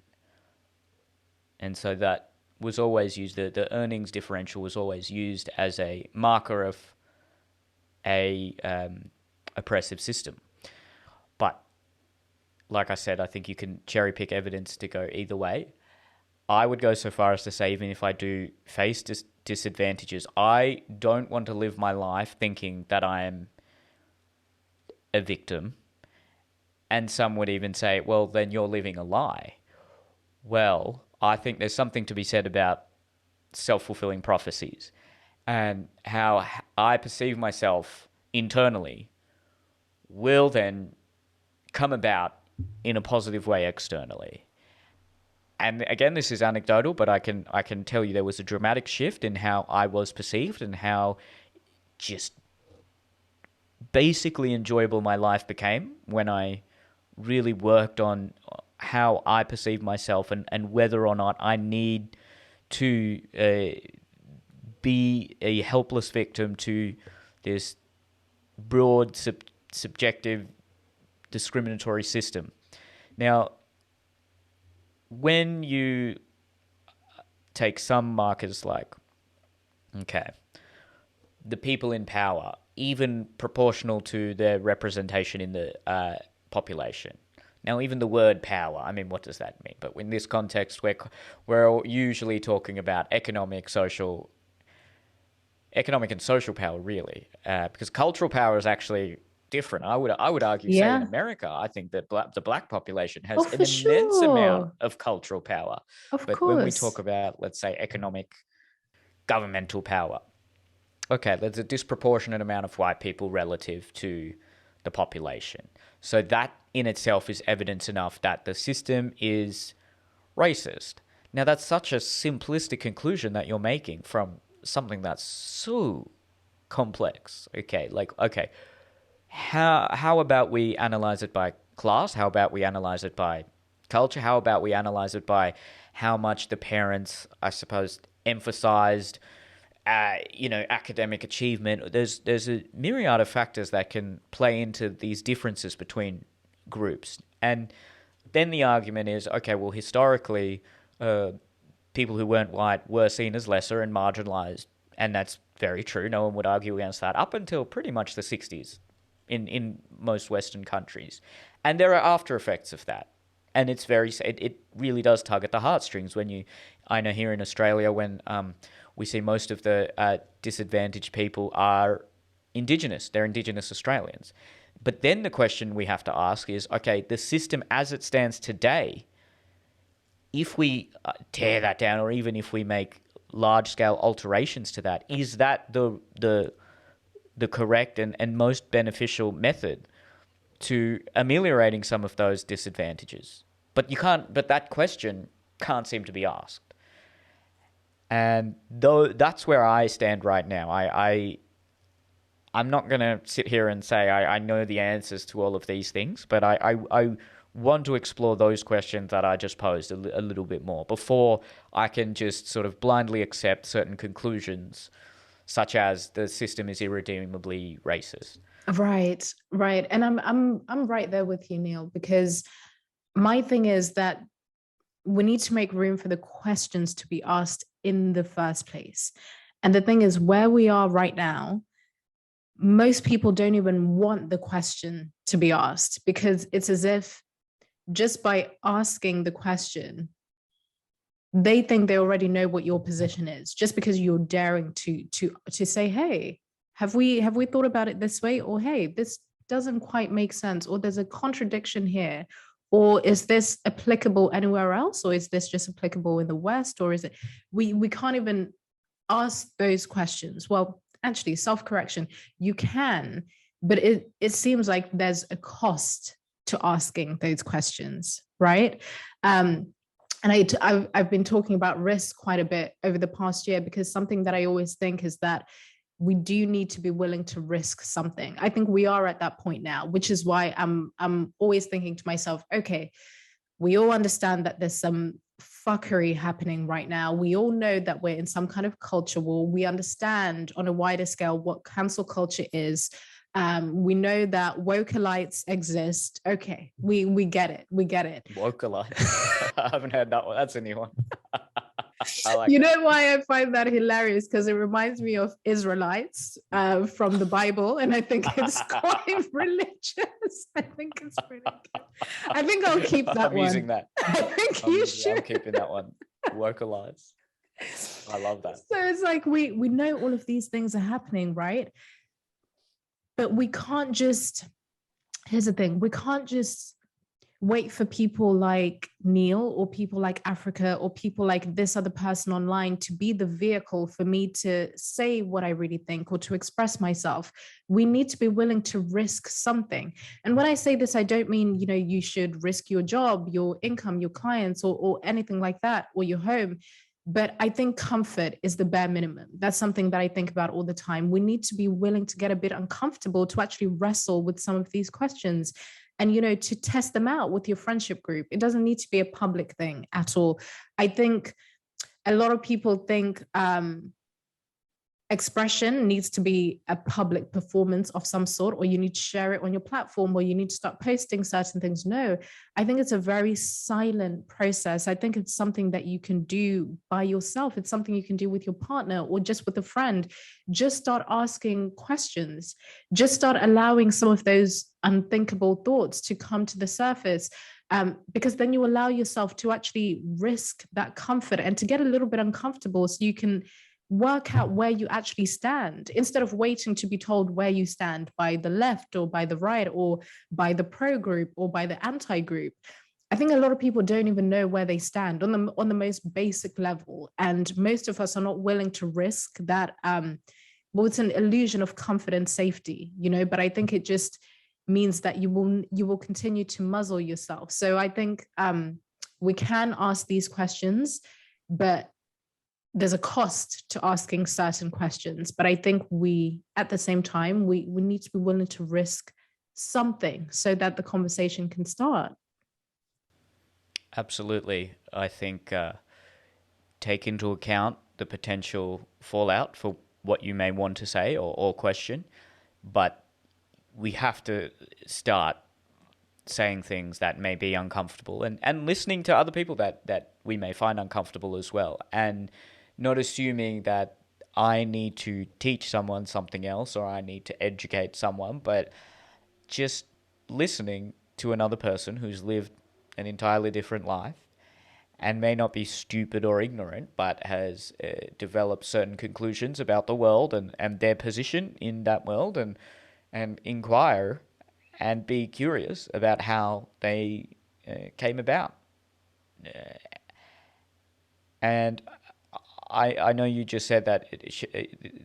And so that was always used, the earnings differential was always used as a marker of a oppressive system. But like I said, I think you can cherry pick evidence to go either way. I would go so far as to say, even if I do face disadvantages, I don't want to live my life thinking that I am a victim. And some would even say, well, then you're living a lie. Well, I think there's something to be said about self-fulfilling prophecies and how I perceive myself internally will then come about in a positive way externally. and again, this is anecdotal, but I can tell you there was a dramatic shift in how I was perceived and how just basically enjoyable my life became when I really worked on how I perceive myself and whether or not I need to be a helpless victim to this broad, subjective, discriminatory system. Now, when you take some markers like, okay, the people in power, even proportional to their representation in the population. Now, even the word power, I mean, what does that mean? But in this context, we're usually talking about economic and social power, really, because cultural power is actually different. I would argue, say in America, I think that the black population has an immense amount of cultural power. But when we talk about, let's say, economic, governmental power, okay, there's a disproportionate amount of white people relative to the population. So that in itself is evidence enough that the system is racist. Now, that's such a simplistic conclusion that you're making from something that's so complex. Okay, how about we analyze it by class? How about we analyze it by culture? How about we analyze it by how much the parents, I suppose, emphasized academic achievement? There's a myriad of factors that can play into these differences between groups. And then the argument is, okay, well, historically, people who weren't white were seen as lesser and marginalized. And that's very true. No one would argue against that up until pretty much the 60s in most Western countries. And there are after effects of that. And it really does tug at the heartstrings I know here in Australia when we see most of the disadvantaged people are Indigenous. They're Indigenous Australians. But then the question we have to ask is, okay, the system as it stands today, if we tear that down or even if we make large-scale alterations to that, is that the correct and most beneficial method to ameliorating some of those disadvantages? But that question can't seem to be asked. And though that's where I stand right now. I'm not going to sit here and say I know the answers to all of these things, but I want to explore those questions that I just posed a little bit more before I can just sort of blindly accept certain conclusions, such as the system is irredeemably racist. Right. And I'm right there with you, Neel, because my thing is that we need to make room for the questions to be asked in the first place. And the thing is, where we are right now, most people don't even want the question to be asked, because it's as if just by asking the question, they think they already know what your position is, just because you're daring to say, hey, have we thought about it this way? Or, hey, this doesn't quite make sense, or there's a contradiction here, or is this applicable anywhere else, or is this just applicable in the West, or is it we can't even ask those questions. Well, actually, self-correction, you can, but it seems like there's a cost to asking those questions, right? And I've been talking about risk quite a bit over the past year, because something that I always think is that we do need to be willing to risk something. I think we are at that point now, which is why I'm always thinking to myself, okay, we all understand that there's some fuckery happening right now. We all know that we're in some kind of culture war. We understand on a wider scale what cancel culture is. We know that woke-alites exist. Okay, we get it. Woke-alites. I haven't heard that one. That's a new one. You know why I find that hilarious? Because it reminds me of Israelites from the Bible, and I think it's quite religious. I think it's pretty good. I think I'll keep that I'm one. Using that. I think you should. I'm keeping that one. Woke-alites. I love that. So it's like we know all of these things are happening, right? But we can't just, here's the thing, we can't just wait for people like Neel or people like Africa or people like this other person online to be the vehicle for me to say what I really think or to express myself. We need to be willing to risk something. And when I say this, I don't mean, you should risk your job, your income, your clients, or anything like that, or your home. But I think comfort is the bare minimum. That's something that I think about all the time. We need to be willing to get a bit uncomfortable to actually wrestle with some of these questions and to test them out with your friendship group. It doesn't need to be a public thing at all. I think a lot of people think expression needs to be a public performance of some sort, or you need to share it on your platform, or you need to start posting certain things. No, I think it's a very silent process. I think it's something that you can do by yourself. It's something you can do with your partner or just with a friend. Just start asking questions. Just start allowing some of those unthinkable thoughts to come to the surface. Because then you allow yourself to actually risk that comfort and to get a little bit uncomfortable so you can work out where you actually stand instead of waiting to be told where you stand by the left or by the right or by the pro group or by the anti group. I think a lot of people don't even know where they stand on the most basic level, and most of us are not willing to risk that. Well, it's an illusion of comfort and safety, but I think it just means that you will continue to muzzle yourself. So I think we can ask these questions, but there's a cost to asking certain questions. But I think at the same time, we need to be willing to risk something so that the conversation can start. Absolutely. I think take into account the potential fallout for what you may want to say or question, but we have to start saying things that may be uncomfortable and listening to other people that we may find uncomfortable as well, and not assuming that I need to teach someone something else or I need to educate someone, but just listening to another person who's lived an entirely different life and may not be stupid or ignorant, but has developed certain conclusions about the world and their position in that world, and inquire and be curious about how they came about. And I know you just said that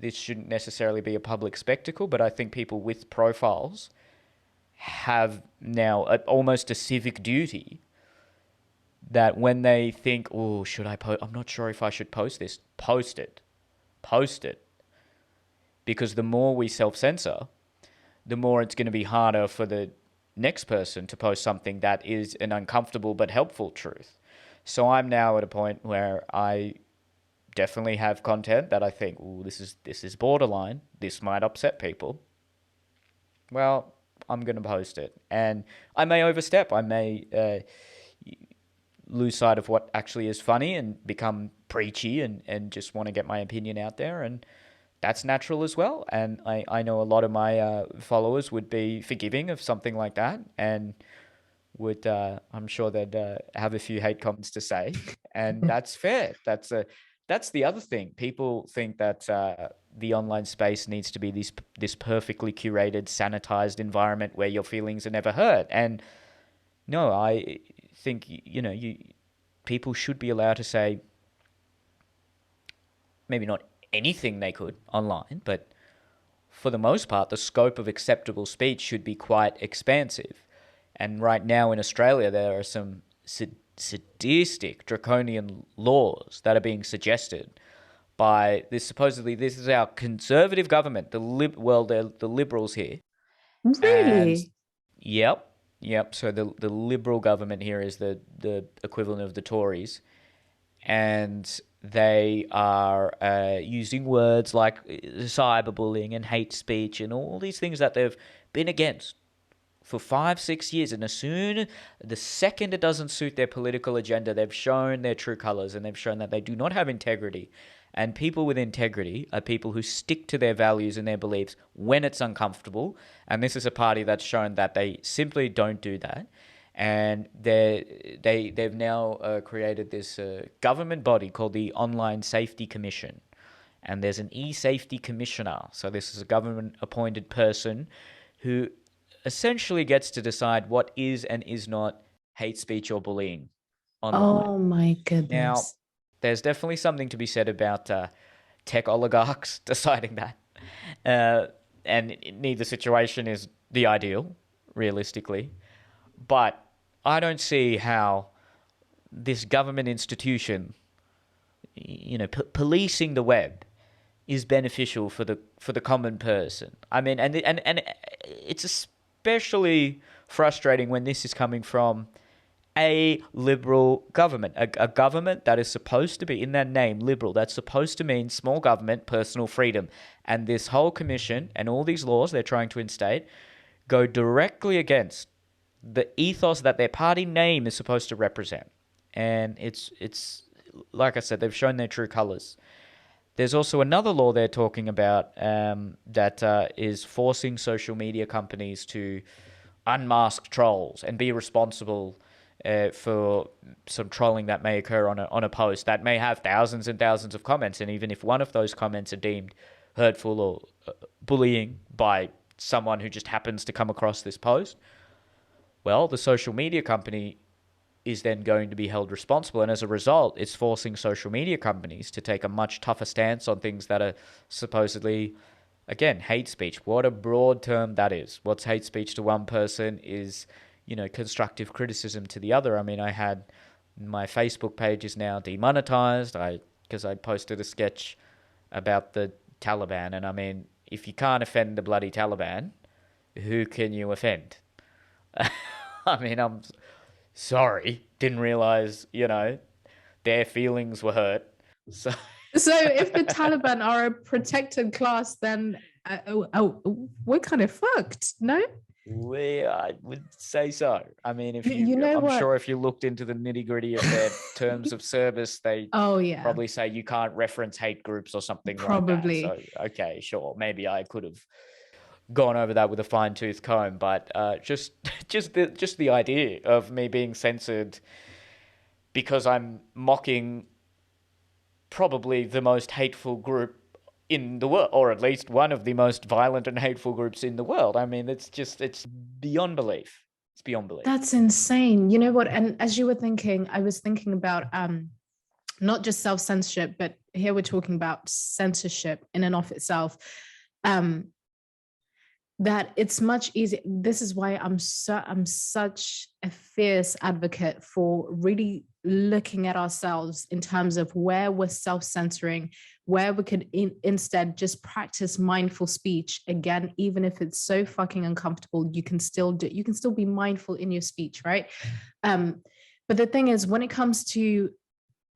this shouldn't necessarily be a public spectacle, but I think people with profiles have now almost a civic duty that when they think, oh, should I post? I'm not sure if I should post this. Post it. Post it. Because the more we self-censor, the more it's going to be harder for the next person to post something that is an uncomfortable but helpful truth. So I'm now at a point where I definitely have content that I think, oh, this is borderline. This might upset people. Well, I'm going to post it. And I may overstep. I may lose sight of what actually is funny and become preachy and just want to get my opinion out there. And that's natural as well. And I know a lot of my followers would be forgiving of something like that and would, I'm sure they'd have a few hate comments to say. And that's fair. That's the other thing. People think that the online space needs to be this perfectly curated, sanitized environment where your feelings are never hurt. And no, I think people should be allowed to say maybe not anything they could online, but for the most part, the scope of acceptable speech should be quite expansive. And right now in Australia, there are some sadistic, draconian laws that are being suggested by this. Supposedly, this is our conservative government, the Liberals here. And Really? yep. So the Liberal government here is the equivalent of the Tories, and they are using words like cyberbullying and hate speech and all these things that they've been against for 5-6 years. And the second it doesn't suit their political agenda, they've shown their true colors and they've shown that they do not have integrity. And people with integrity are people who stick to their values and their beliefs when it's uncomfortable. And this is a party that's shown that they simply don't do that. And they've now created this government body called the Online Safety Commission. And there's an e-safety commissioner. So this is a government-appointed person who essentially gets to decide what is and is not hate speech or bullying online. Oh my Now, goodness. there's definitely something to be said about tech oligarchs deciding that. And neither situation is the ideal, realistically. But I don't see how this government institution, policing the web, is beneficial for the common person. I mean, and it's especially frustrating when this is coming from a liberal government, a government that is supposed to be, in their name, liberal. That's supposed to mean small government, personal freedom. And this whole commission and all these laws they're trying to instate go directly against the ethos that their party name is supposed to represent. And it's like I said, they've shown their true colors. There's also another law they're talking about that is forcing social media companies to unmask trolls and be responsible for some trolling that may occur on a post that may have thousands and thousands of comments. And even if one of those comments are deemed hurtful or bullying by someone who just happens to come across this post, well, the social media company is then going to be held responsible. And as a result, it's forcing social media companies to take a much tougher stance on things that are supposedly, again, hate speech. What a broad term that is. What's hate speech to one person is, constructive criticism to the other. I mean, I had my Facebook page is now demonetized because I posted a sketch about the Taliban. And I mean, if you can't offend the bloody Taliban, who can you offend? I mean, I'm sorry, didn't realize, their feelings were hurt. So if the Taliban are a protected class, then we're kind of fucked, no? I would say so. I mean, I'm sure if you looked into the nitty gritty of their terms of service, they probably say you can't reference hate groups or something probably. like that. So, okay, sure. Maybe I could have gone over that with a fine tooth comb, but just the idea of me being censored because I'm mocking probably the most hateful group in the world, or at least one of the most violent and hateful groups in the world. I mean, it's beyond belief. It's beyond belief. That's insane. You know what? And as you were thinking, I was thinking about not just self-censorship, but here we're talking about censorship in and of itself. That it's much easier. This is why I'm such a fierce advocate for really looking at ourselves in terms of where we're self-censoring, where we could instead just practice mindful speech. Again, even if it's so fucking uncomfortable, you can still be mindful in your speech, right? But the thing is, when it comes to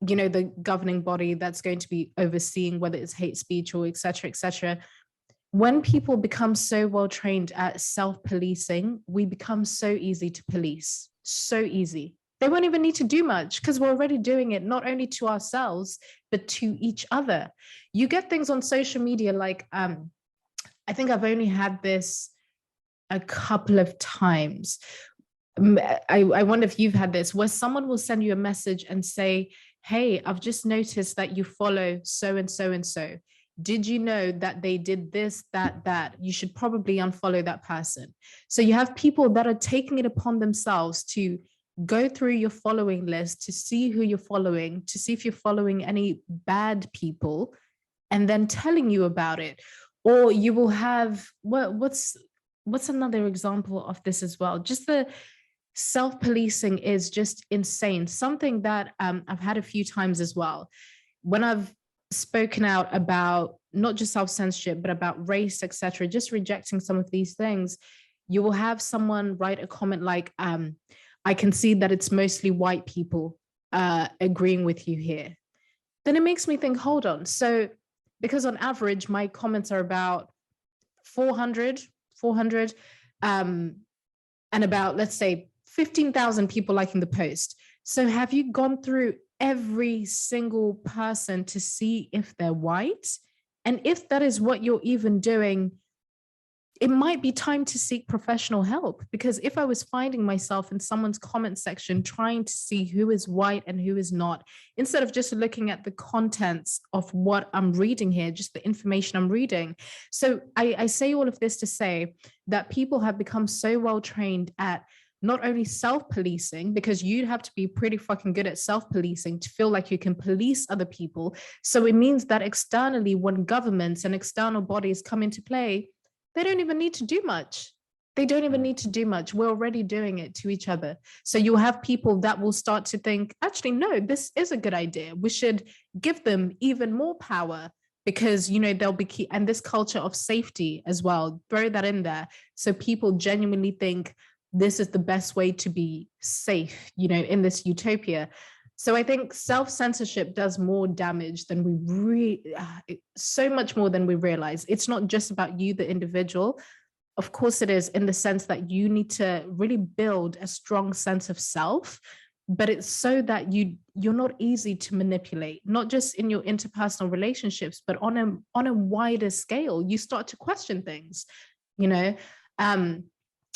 the governing body that's going to be overseeing whether it's hate speech or et cetera, when people become so well trained at self-policing, we become so easy to police, so easy. They won't even need to do much because we're already doing it, not only to ourselves, but to each other. You get things on social media like, I think I've only had this a couple of times. I wonder if you've had this, where someone will send you a message and say, hey, I've just noticed that you follow so and so and so. Did you know that they did this, that? You should probably unfollow that person. So you have people that are taking it upon themselves to go through your following list, to see who you're following, to see if you're following any bad people, and then telling you about it. Or you will have, what's another example of this as well? Just the self-policing is just insane. Something that I've had a few times as well. When I've spoken out about not just self-censorship, but about race, etc., just rejecting some of these things, you will have someone write a comment like, I can see that it's mostly white people agreeing with you here. Then it makes me think, hold on. So because on average, my comments are about 400, and about, let's say, 15,000 people liking the post. So have you gone through every single person to see if they're white? And if that is what you're even doing, it might be time to seek professional help. Because if I was finding myself in someone's comment section trying to see who is white and who is not, instead of just looking at the contents of what I'm reading here, just the information I'm reading. So I say all of this to say that people have become so well trained at not only self-policing, because you'd have to be pretty fucking good at self-policing to feel like you can police other people. So it means that externally, when governments and external bodies come into play, they don't even need to do much. They don't even need to do much. We're already doing it to each other. So you'll have people that will start to think, actually, no, this is a good idea. We should give them even more power, because they'll be key. And this culture of safety as well, throw that in there, so people genuinely think this is the best way to be safe, in this utopia. So I think self-censorship does more damage than so much more than we realize. It's not just about you, the individual. Of course it is, in the sense that you need to really build a strong sense of self, but it's so that you're not easy to manipulate, not just in your interpersonal relationships, but on a wider scale. You start to question things,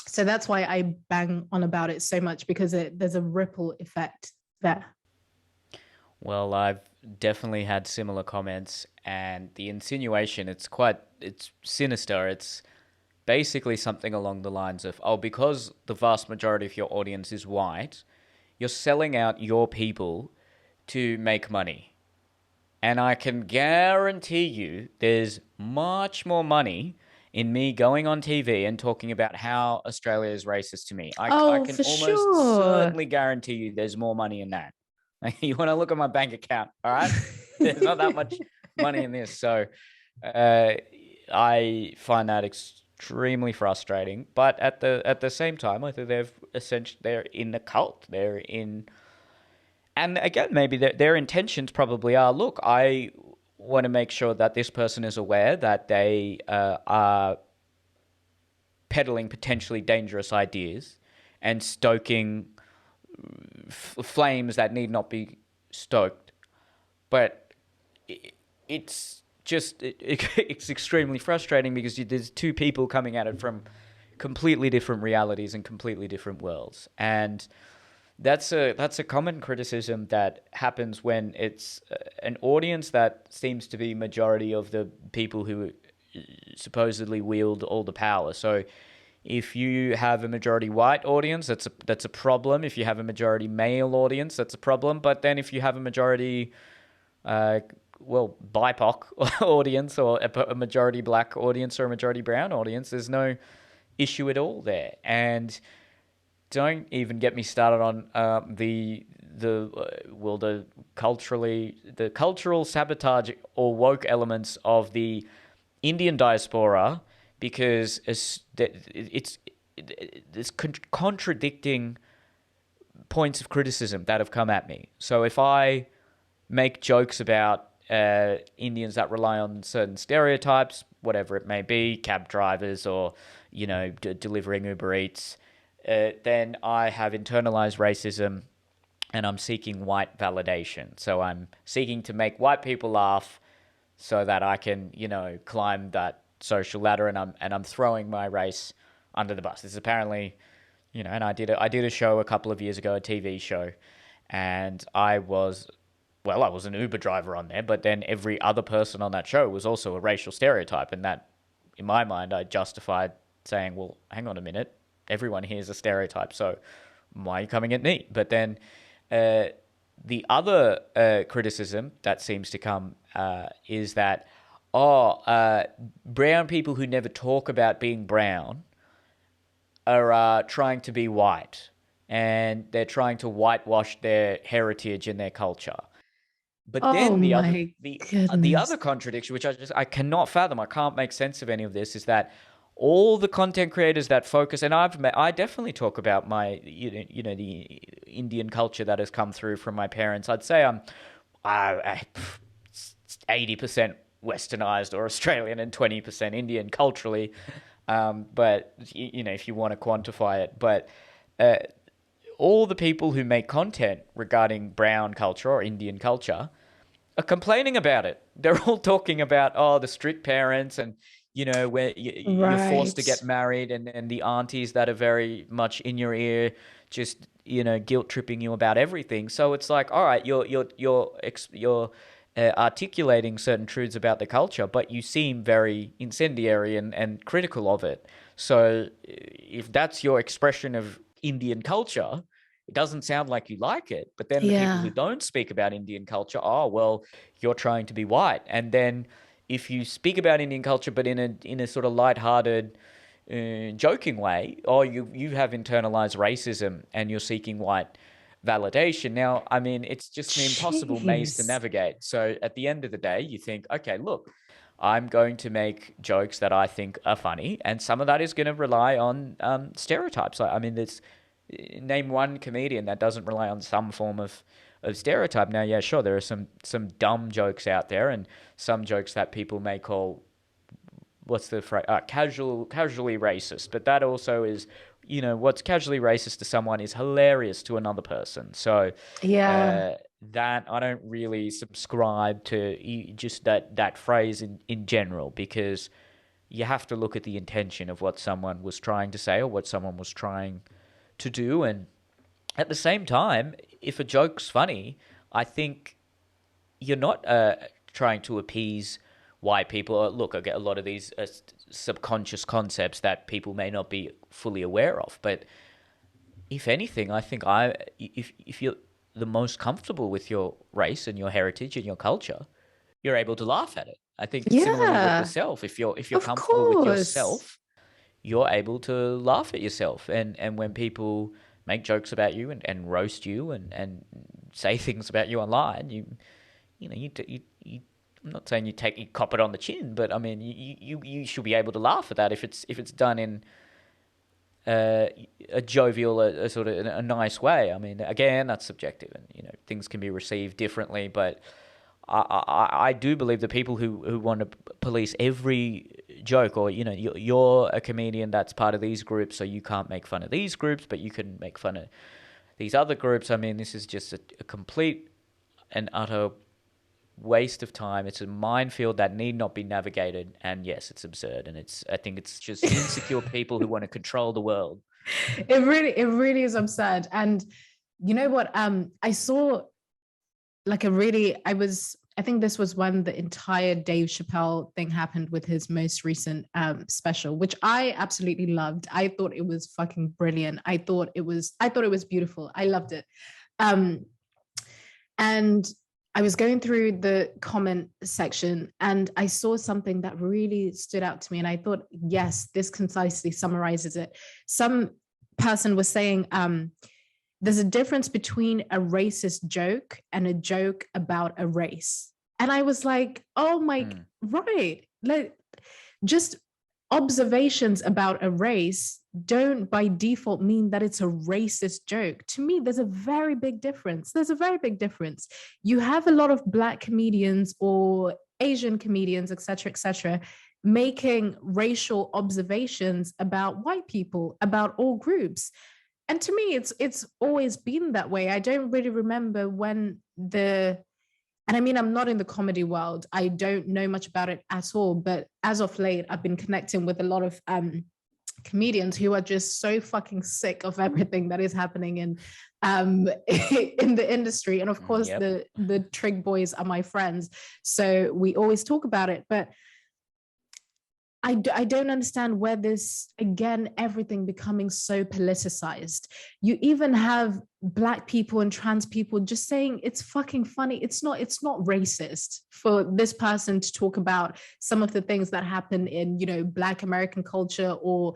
so that's why I bang on about it so much, because there's a ripple effect there. Well, I've definitely had similar comments, and the insinuation, it's sinister. It's basically something along the lines of, oh, because the vast majority of your audience is white, you're selling out your people to make money. And I can guarantee you there's much more money in me going on TV and talking about how Australia is racist to me. I can almost certainly guarantee you there's more money in that. You want to look at my bank account, all right? There's not that much money in this. So I find that extremely frustrating. But at the same time, I think they're in the cult. And again, maybe their intentions probably are, look, I want to make sure that this person is aware that they are peddling potentially dangerous ideas and stoking flames that need not be stoked. But it's extremely frustrating, because there's two people coming at it from completely different realities and completely different worlds. And that's a common criticism that happens when it's an audience that seems to be majority of the people who supposedly wield all the power. So if you have a majority white audience, that's a problem. If you have a majority male audience, that's a problem. But then if you have a majority, BIPOC audience, or a majority black audience or a majority brown audience, there's no issue at all there. And don't even get me started on the cultural sabotage or woke elements of the Indian diaspora, because it's contradicting points of criticism that have come at me. So if I make jokes about Indians that rely on certain stereotypes, whatever it may be, cab drivers or delivering Uber Eats, then I have internalized racism, and I'm seeking white validation. So I'm seeking to make white people laugh so that I can, climb that social ladder, and I'm throwing my race under the bus. This is apparently, and I did a show a couple of years ago, a TV show, and I was an Uber driver on there, but then every other person on that show was also a racial stereotype, and that, in my mind, I justified saying, well, hang on a minute, everyone here is a stereotype, so why are you coming at me? But then the other criticism that seems to come is that, brown people who never talk about being brown are trying to be white, and they're trying to whitewash their heritage and their culture. But then the other contradiction, which I cannot fathom, I can't make sense of any of this, is that all the content creators that focus, and I definitely talk about my the Indian culture that has come through from my parents. I'd say I'm 80% Westernized or Australian and 20% Indian culturally, but if you want to quantify it, but all the people who make content regarding brown culture or Indian culture are complaining about it. They're all talking about the strict parents, and where you're forced to get married, and the aunties that are very much in your ear, just guilt tripping you about everything. So it's like, all right, you're articulating certain truths about the culture, but you seem very incendiary and critical of it. So if that's your expression of Indian culture, it doesn't sound like you like it. But then the people who Yeah. don't speak about Indian culture, oh, well, you're trying to be white. And then if you speak about Indian culture, but in a sort of lighthearted, joking way, or you have internalized racism and you're seeking white validation. Now, I mean, it's just an impossible maze to Jeez. navigate. So at the end of the day, you think, okay, look, I'm going to make jokes that I think are funny, and some of that is going to rely on stereotypes. I mean, there's name one comedian that doesn't rely on some form of stereotype. Now, yeah, sure, there are some dumb jokes out there, and some jokes that people may call what's the phrase? Casually racist. But that also is, what's casually racist to someone is hilarious to another person. So Yeah. that I don't really subscribe to just that phrase in general, because you have to look at the intention of what someone was trying to say or what someone was trying to do. And at the same time, if a joke's funny, I think you're not trying to appease white people. Look, I get a lot of these subconscious concepts that people may not be fully aware of. But if anything, I think if you're the most comfortable with your race and your heritage and your culture, you're able to laugh at it. I think similarly with the Yeah. self, if you're Of comfortable with course. yourself, you're able to laugh at yourself. And when people make jokes about you and roast you and say things about you online, I'm not saying you cop it on the chin, but I mean you should be able to laugh at that if it's done in a jovial, a sort of a nice way. I mean, again, that's subjective, and things can be received differently. But I do believe the people who want to police every joke, or you're a comedian that's part of these groups, so you can't make fun of these groups, but you can make fun of these other groups. I mean, this is just a complete and utter waste of time. It's a minefield that need not be navigated, and yes, it's absurd, and I think it's just insecure people who want to control the world. It really is absurd. And you know what? I saw like I think this was when the entire Dave Chappelle thing happened with his most recent special, which I absolutely loved. I thought it was fucking brilliant. I thought it was beautiful. I loved it. Um, and I was going through the comment section and I saw something that really stood out to me. And I thought, yes, this concisely summarizes it. Some person was saying, there's a difference between a racist joke and a joke about a race. And I was like, oh my, right. Like, just observations about a race don't by default mean that it's a racist joke. To me, there's a very big difference. There's a very big difference. You have a lot of Black comedians or Asian comedians, et cetera, making racial observations about white people, about all groups. And to me, it's always been that way. I don't really remember when and I mean, I'm not in the comedy world. I don't know much about it at all. But as of late, I've been connecting with a lot of comedians who are just so fucking sick of everything that is happening in in the industry. And of course, Yep. the Trig boys are my friends, so we always talk about it. But I don't understand where this, again, everything becoming so politicized. You even have Black people and trans people just saying it's fucking funny. It's not racist for this person to talk about some of the things that happen in, Black American culture, or,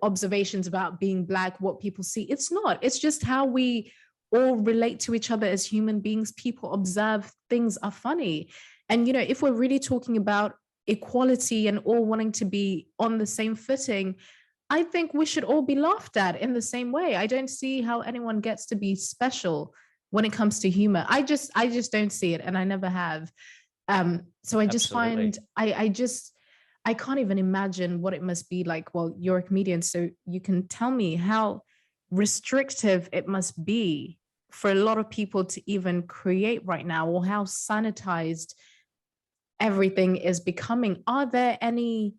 observations about being Black, what people see. It's not. It's just how we all relate to each other as human beings. People observe things are funny. And, if we're really talking about equality and all wanting to be on the same footing, I think we should all be laughed at in the same way. I don't see how anyone gets to be special when it comes to humor. I just don't see it, and I never have. So I just Absolutely. find I can't even imagine what it must be like. Well, you're a comedian, so you can tell me how restrictive it must be for a lot of people to even create right now, or how sanitized everything is becoming. Are there any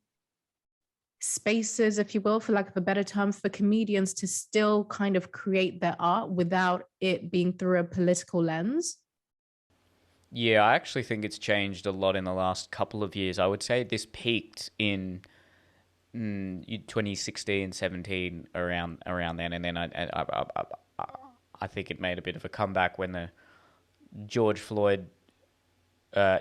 spaces, if you will, for lack of a better term, for comedians to still kind of create their art without it being through a political lens? Yeah, I actually think it's changed a lot in the last couple of years. I would say this peaked in 2016, 17, around then, and then I think it made a bit of a comeback when the George Floyd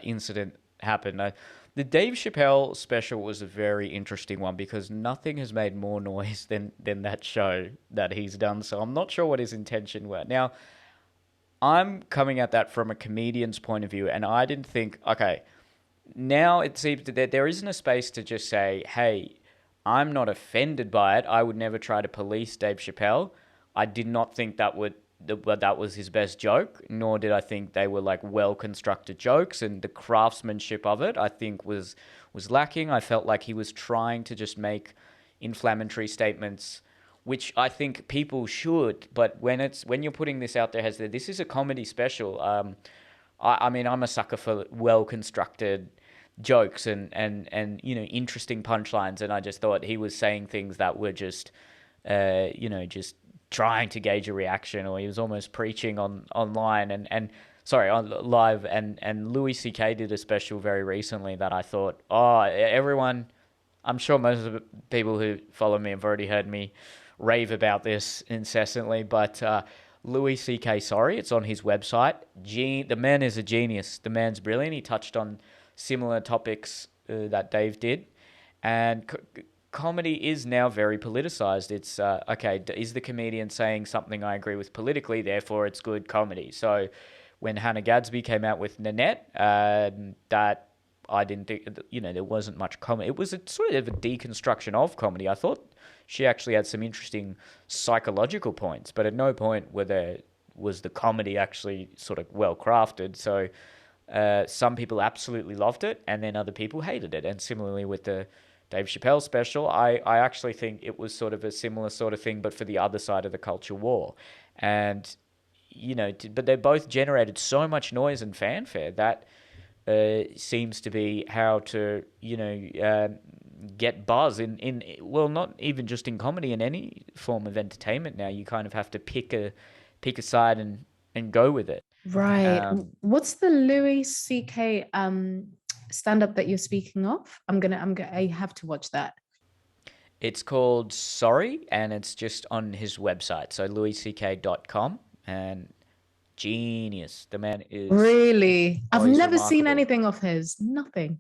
incident happened. The Dave Chappelle special was a very interesting one because nothing has made more noise than that show that he's done. So I'm not sure what his intention were. Now, I'm coming at that from a comedian's point of view, and I didn't think, okay, now it seems that there isn't a space to just say, hey, I'm not offended by it. I would never try to police Dave Chappelle. I did not think that was his best joke, nor did I think they were like well constructed jokes, and the craftsmanship of it I think was lacking. I felt like he was trying to just make inflammatory statements, which I think people should, but when you're putting this out there as this is a comedy special, I mean, I'm a sucker for well constructed jokes and interesting punchlines, and I just thought he was saying things that were just just trying to gauge a reaction, or he was almost preaching online and sorry, on live. And Louis C.K. did a special very recently that I thought, everyone, I'm sure most of the people who follow me have already heard me rave about this incessantly, but Louis C.K. Sorry, it's on his website. The man is a genius. The man's brilliant. He touched on similar topics that Dave did, and comedy is now very politicized. It's okay, is the comedian saying something I agree with politically, therefore it's good comedy? So when Hannah Gadsby came out with Nanette, that I didn't think, there wasn't much comedy. It was a sort of a deconstruction of comedy. I thought she actually had some interesting psychological points, but at no point was the comedy actually sort of well crafted. So some people absolutely loved it, and then other people hated it. And similarly with the Dave Chappelle special, I actually think it was sort of a similar sort of thing, but for the other side of the culture war. And, but they both generated so much noise and fanfare that seems to be how to, get buzz in well, not even just in comedy, in any form of entertainment now. You kind of have to pick a side and go with it. Right. What's the Louis C.K. stand-up that you're speaking of? I have to watch that. It's called Sorry, and it's just on his website, so louisck.com, and genius. The man is really. I've never seen remarkable. anything of his. Nothing.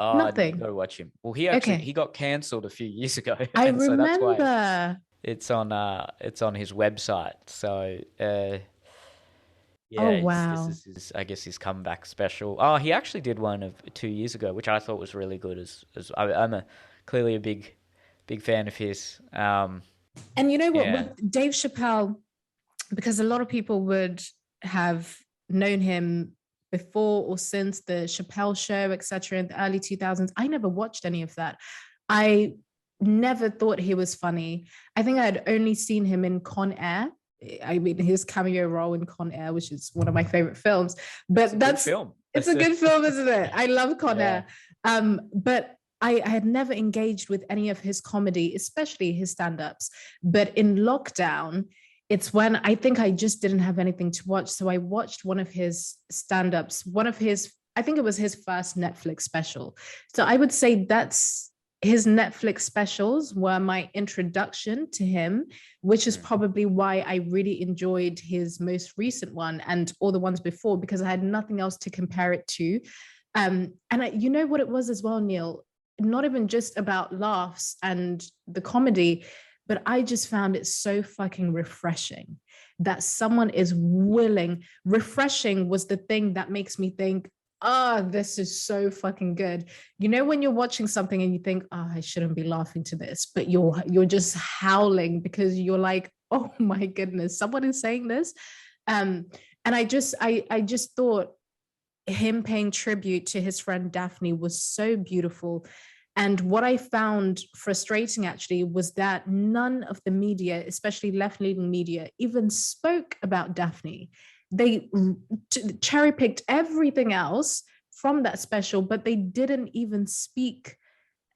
You Nothing. got to watch him. Well, he got cancelled a few years ago. I and remember. So that's why it's on his website. So oh wow. This is I guess his comeback special. Oh, he actually did one of 2 years ago, which I thought was really good. As I'm clearly a big fan of his. And you know what, with Dave Chappelle, because a lot of people would have known him before or since the Chappelle Show, etc., in the early 2000s. I never watched any of that. I never thought he was funny. I think I had only seen him in Con Air. I mean, his cameo role in Con Air, which is one of my favorite films. But it's a good film, isn't it? I love Con Air. But I had never engaged with any of his comedy, especially his stand-ups. But in lockdown, it's when I think I just didn't have anything to watch. So I watched one of his stand-ups, I think it was his first Netflix special. So I would say that's his Netflix specials were my introduction to him, which is probably why I really enjoyed his most recent one and all the ones before, because I had nothing else to compare it to. You know what it was as well, Neel? Not even just about laughs and the comedy, but I just found it so fucking refreshing that someone is willing. Refreshing was the thing that makes me think, this is so fucking good. You know, when you're watching something and you think, I shouldn't be laughing to this, but you're just howling because you're like, oh my goodness, someone is saying this. And I just thought him paying tribute to his friend Daphne was so beautiful. And what I found frustrating actually was that none of the media, especially left-leaning media, even spoke about Daphne. They cherry-picked everything else from that special, but they didn't even speak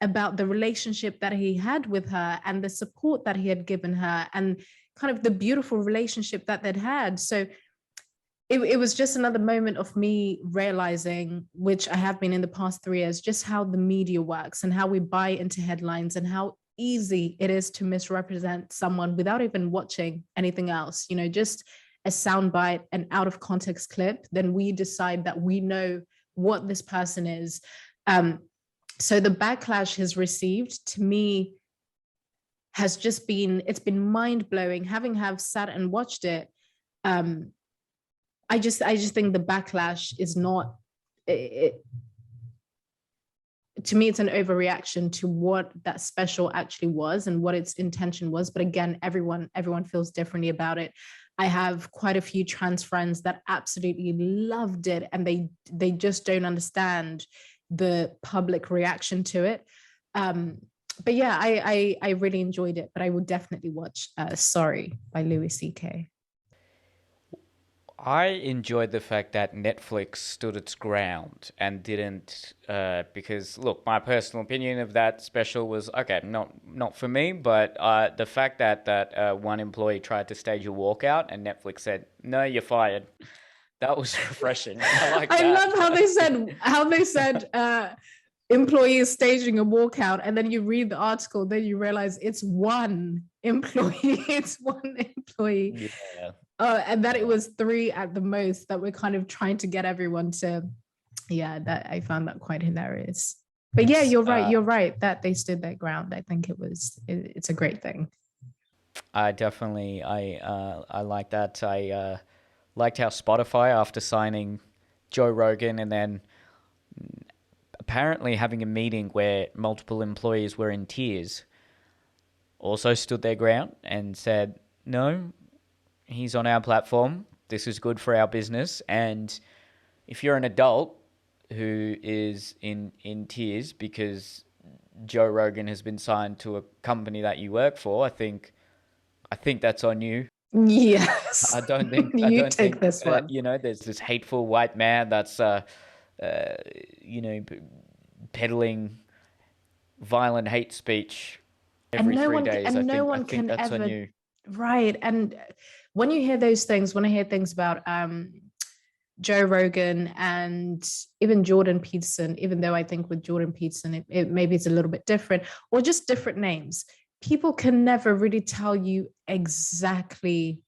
about the relationship that he had with her and the support that he had given her and kind of the beautiful relationship that they'd had. So it was just another moment of me realizing, which I have been in the past 3 years, just how the media works and how we buy into headlines and how easy it is to misrepresent someone without even watching anything else. You know, just a soundbite, an out of context clip, then we decide that we know what this person is. So the backlash has received, to me, has just been, it's been mind blowing. Having have sat and watched it, I just think the backlash is not. To me, it's an overreaction to what that special actually was and what its intention was. But again, everyone feels differently about it. I have quite a few trans friends that absolutely loved it, and they just don't understand the public reaction to it. But yeah, I really enjoyed it. But I will definitely watch Sorry by Louis C.K. I enjoyed the fact that Netflix stood its ground and didn't, because look, my personal opinion of that special was, okay, not for me, but the fact that one employee tried to stage a walkout and Netflix said, no, you're fired. That was refreshing. I like that. I love how they said employees staging a walkout, and then you read the article, then you realize it's one employee. It's one employee. Yeah. And that it was 3 at the most, that we're kind of trying to get everyone to, yeah, that I found that quite hilarious. But yeah, you're right that they stood their ground. I think it's a great thing. I definitely, I like that. I liked how Spotify, after signing Joe Rogan and then apparently having a meeting where multiple employees were in tears, also stood their ground and said, no, he's on our platform. This is good for our business. And if you're an adult who is in tears because Joe Rogan has been signed to a company that you work for, I think that's on you. Yes. I don't think this one. There's this hateful white man that's peddling violent hate speech every 3 days. And no one can ever. On you. Right. And when you hear those things, when I hear things about Joe Rogan and even Jordan Peterson, even though I think with Jordan Peterson, it maybe it's a little bit different, or just different names, people can never really tell you exactly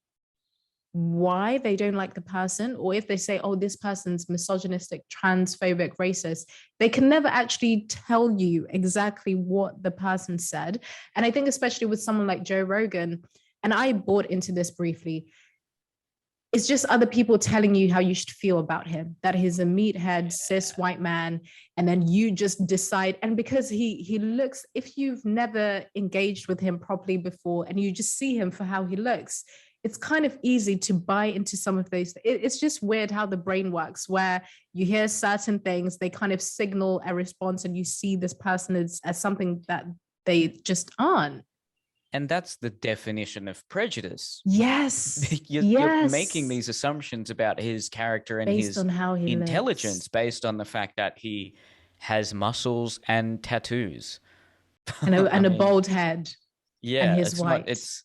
why they don't like the person, or if they say, oh, this person's misogynistic, transphobic, racist, they can never actually tell you exactly what the person said. And I think especially with someone like Joe Rogan, and I bought into this briefly, it's just other people telling you how you should feel about him, that he's a meathead, cis white man, and then you just decide. And because he looks, if you've never engaged with him properly before and you just see him for how he looks, it's kind of easy to buy into some of those. It's just weird how the brain works, where you hear certain things, they kind of signal a response, and you see this person as something that they just aren't. And that's the definition of prejudice. Yes. You're making these assumptions about his character and based his on how he intelligence looks. Based on the fact that he has muscles and tattoos. And a bald head. Yeah. And his white. It's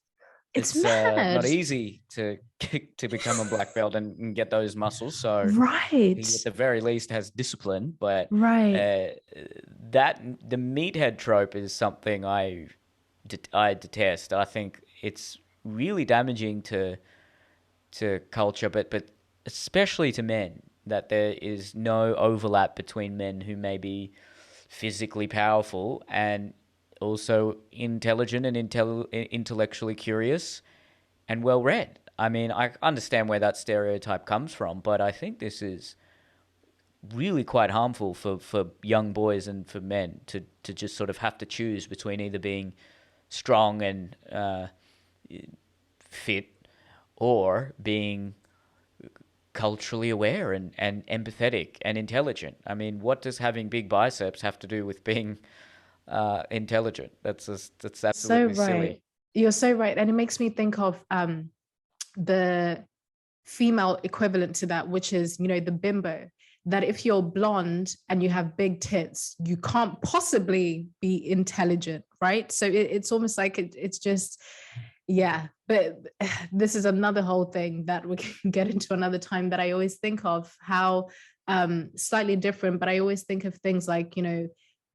not easy to become a black belt and get those muscles. So right. He at the very least has discipline. But right. That the meathead trope is something I detest. I think it's really damaging to culture, but especially to men, that there is no overlap between men who may be physically powerful and also intelligent and intellectually curious and well-read. I mean, I understand where that stereotype comes from, but I think this is really quite harmful for young boys and for men to just sort of have to choose between either being strong and fit or being culturally aware and empathetic and intelligent. I mean, what does having big biceps have to do with being intelligent? That's absolutely so right. silly. You're so right. And it makes me think of the female equivalent to that, which is, the bimbo, that if you're blonde and you have big tits, you can't possibly be intelligent, right? So it's almost like it's just, Yeah, but this is another whole thing that we can get into another time, that I always think of how slightly different, but I always think of things like,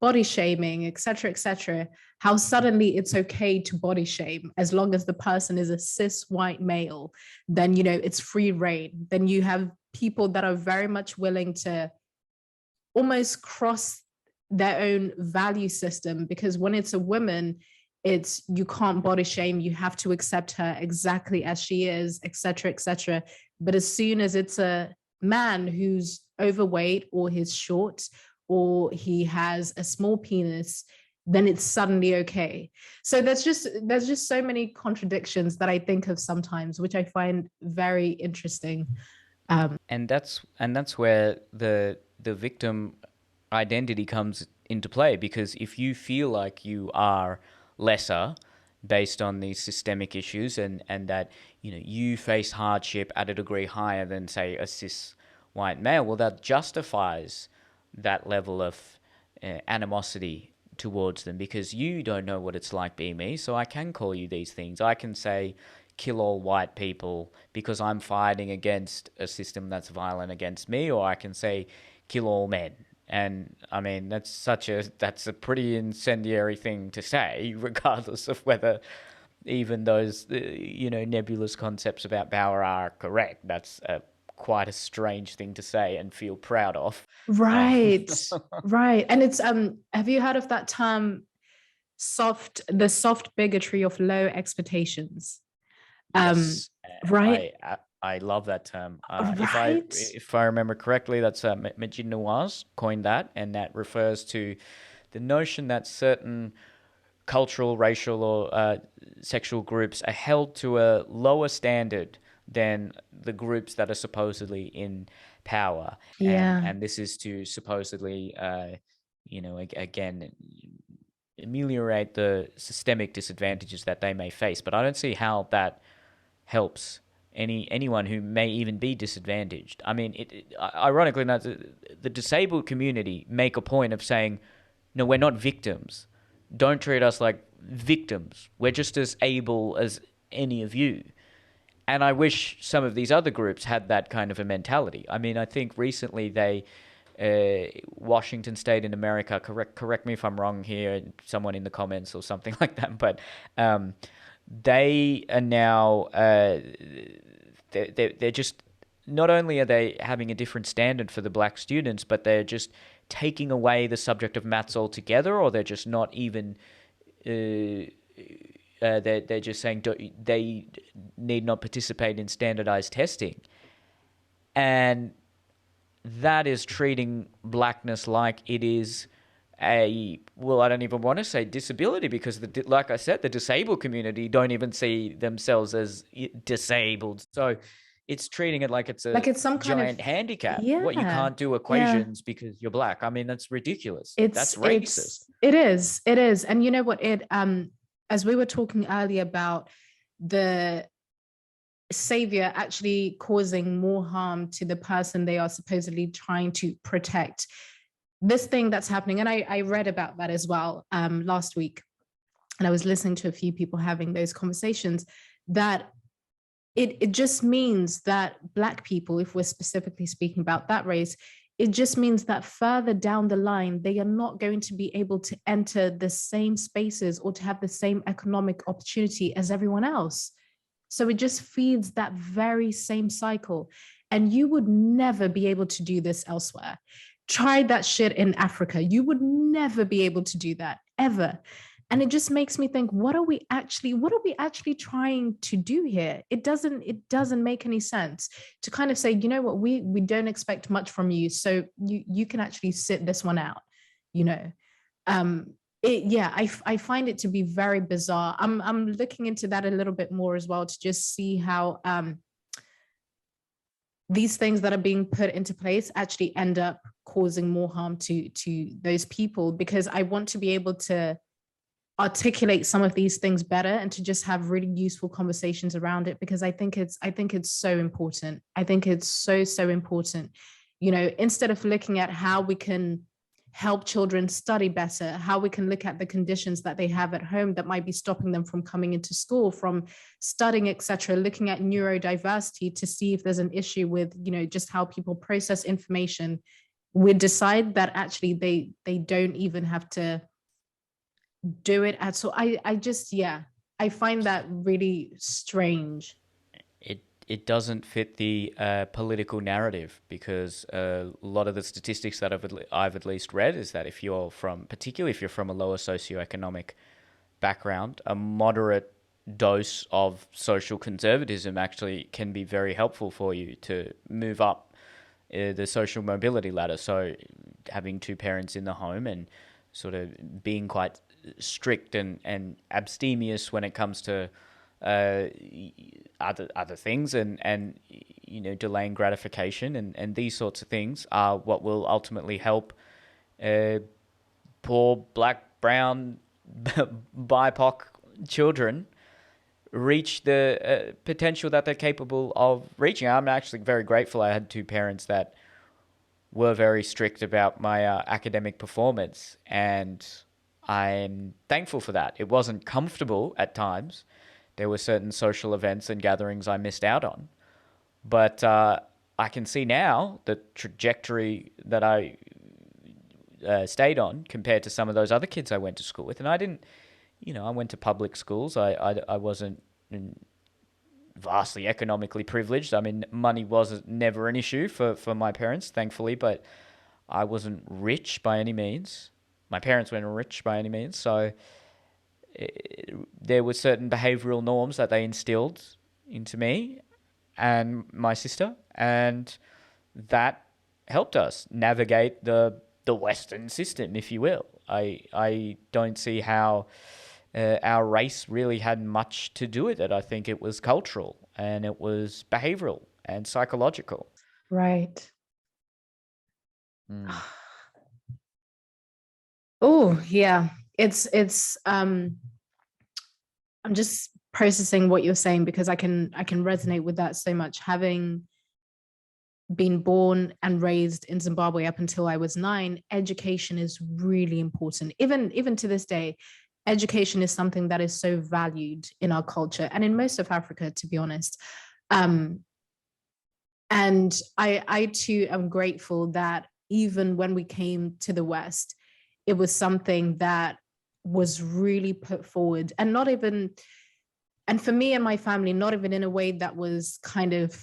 body shaming, etc., etc. How suddenly it's okay to body shame as long as the person is a cis white male, then it's free reign. Then you have people that are very much willing to almost cross their own value system, because when it's a woman, it's, you can't body shame, you have to accept her exactly as she is, etc., etc. But as soon as it's a man who's overweight, or he's short, or he has a small penis, then it's suddenly okay. So there's just so many contradictions that I think of sometimes, which I find very interesting. And that's where the victim identity comes into play, because if you feel like you are lesser based on these systemic issues, and that you face hardship at a degree higher than, say, a cis white male, well, that justifies that level of animosity towards them, because you don't know what it's like being me, so I can call you these things. I can say kill all white people because I'm fighting against a system that's violent against me, or I can say kill all men. And I mean, that's a pretty incendiary thing to say, regardless of whether even those nebulous concepts about power are correct. That's quite a strange thing to say and feel proud of. Um, Right, right. And it's have you heard of that term, the soft bigotry of low expectations? Um, Yes, right, I love that term. If I right. if I remember correctly, that's Majid Nawaz coined that, and that refers to the notion that certain cultural, racial, or sexual groups are held to a lower standard than the groups that are supposedly in power, and Yeah. this is to supposedly, again, ameliorate the systemic disadvantages that they may face. But I don't see how that helps anyone who may even be disadvantaged. I mean, ironically enough, the disabled community make a point of saying, "No, we're not victims. Don't treat us like victims. We're just as able as any of you." And I wish some of these other groups had that kind of a mentality. I mean, I think recently Washington State in America, correct me if I'm wrong here, someone in the comments or something like that, but they are now they're just, not only are they having a different standard for the black students, but they're just taking away the subject of maths altogether, or they're just not even they're just saying they need not participate in standardized testing. And that is treating blackness like it is well, I don't even want to say disability, because like I said, the disabled community don't even see themselves as disabled. So it's treating it like it's Like a it's some kind of, giant handicap. What, you yeah, can't do yeah. equations because you're black? I mean, that's ridiculous. It's That's it's racist. it is. It is. And you know what, as we were talking earlier about the savior actually causing more harm to the person they are supposedly trying to protect. This thing that's happening, and I read about that as well last week, and I was listening to a few people having those conversations, that it just means that Black people, if we're specifically speaking about that race, it just means that further down the line, they are not going to be able to enter the same spaces or to have the same economic opportunity as everyone else. So it just feeds that very same cycle. And you would never be able to do this elsewhere. Try that shit in Africa. You would never be able to do that ever. And it just makes me think, what are we actually trying to do here? It doesn't make any sense to kind of say, you know what, we don't expect much from you, so you can actually sit this one out, you know. I find it to be very bizarre. I'm looking into that a little bit more as well, to just see how these things that are being put into place actually end up causing more harm to those people, because I want to be able to articulate some of these things better and to just have really useful conversations around it, because I think it's so important. I think it's so important, instead of looking at how we can help children study better, how we can look at the conditions that they have at home that might be stopping them from coming into school, from studying, etc., looking at neurodiversity to see if there's an issue with, just how people process information, we decide that actually they don't even have to do it at all. I just, yeah, I find that really strange. It doesn't fit the political narrative, because a lot of the statistics that I've at least read is that particularly if you're from a lower socioeconomic background, a moderate dose of social conservatism actually can be very helpful for you to move up the social mobility ladder. So having two parents in the home and sort of being quite strict and abstemious when it comes to other things, and delaying gratification and these sorts of things are what will ultimately help poor black, brown, BIPOC children reach the potential that they're capable of reaching. I'm actually very grateful I had two parents that were very strict about my academic performance, and I'm thankful for that. It wasn't comfortable at times. There were certain social events and gatherings I missed out on. But I can see now the trajectory that I stayed on compared to some of those other kids I went to school with. And I didn't, I went to public schools. I wasn't vastly economically privileged. I mean, money was never an issue for my parents, thankfully, but I wasn't rich by any means. My parents weren't rich by any means. So there were certain behavioral norms that they instilled into me and my sister, and that helped us navigate the Western system, if you will. I don't see how our race really had much to do with it. I think it was cultural, and it was behavioral and psychological. Right. Mm. Oh, yeah. It's I'm just processing what you're saying, because I can resonate with that so much. Having been born and raised in Zimbabwe up until I was 9, education is really important. Even to this day, education is something that is so valued in our culture and in most of Africa, to be honest. And I too am grateful that even when we came to the West, it was something that was really put forward, and not even, and for me and my family, not even in a way that was kind of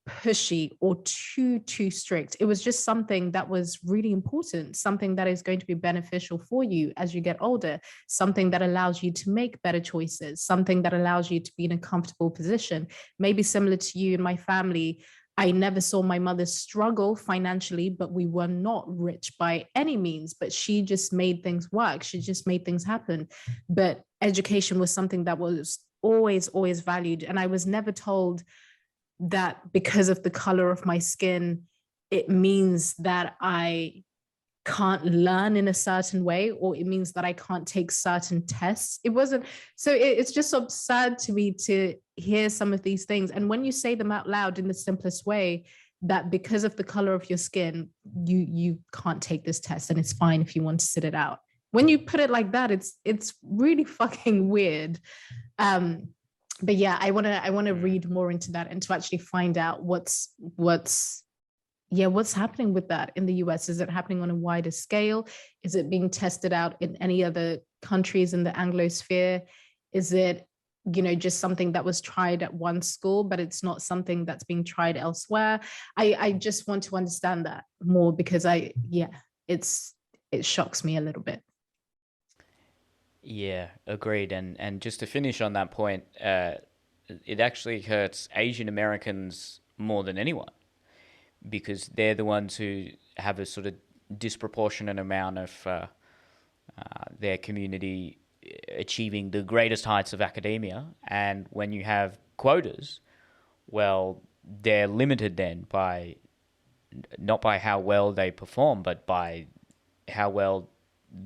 pushy or too strict. It was just something that was really important, something that is going to be beneficial for you as you get older, something that allows you to make better choices, something that allows you to be in a comfortable position. Maybe similar to you and my family, I never saw my mother struggle financially, but we were not rich by any means, but she just made things work. She just made things happen. But education was something that was always valued. And I was never told that because of the color of my skin, it means that I can't learn in a certain way, or it means that I can't take certain tests. It wasn't. So it's just absurd to me to hear some of these things. And when you say them out loud in the simplest way, that because of the color of your skin, you can't take this test, and it's fine if you want to sit it out. When you put it like that, it's really fucking weird. But yeah, I wanna read more into that and to actually find out what's happening with that in the US. Is it happening on a wider scale? Is it being tested out in any other countries in the Anglosphere? Is it, just something that was tried at one school, but it's not something that's being tried elsewhere? I just want to understand that more, because it shocks me a little bit. Yeah, agreed. And just to finish on that point, it actually hurts Asian Americans more than anyone, because they're the ones who have a sort of disproportionate amount of their community achieving the greatest heights of academia. And when you have quotas, well, they're limited then by not by how well they perform, but by how well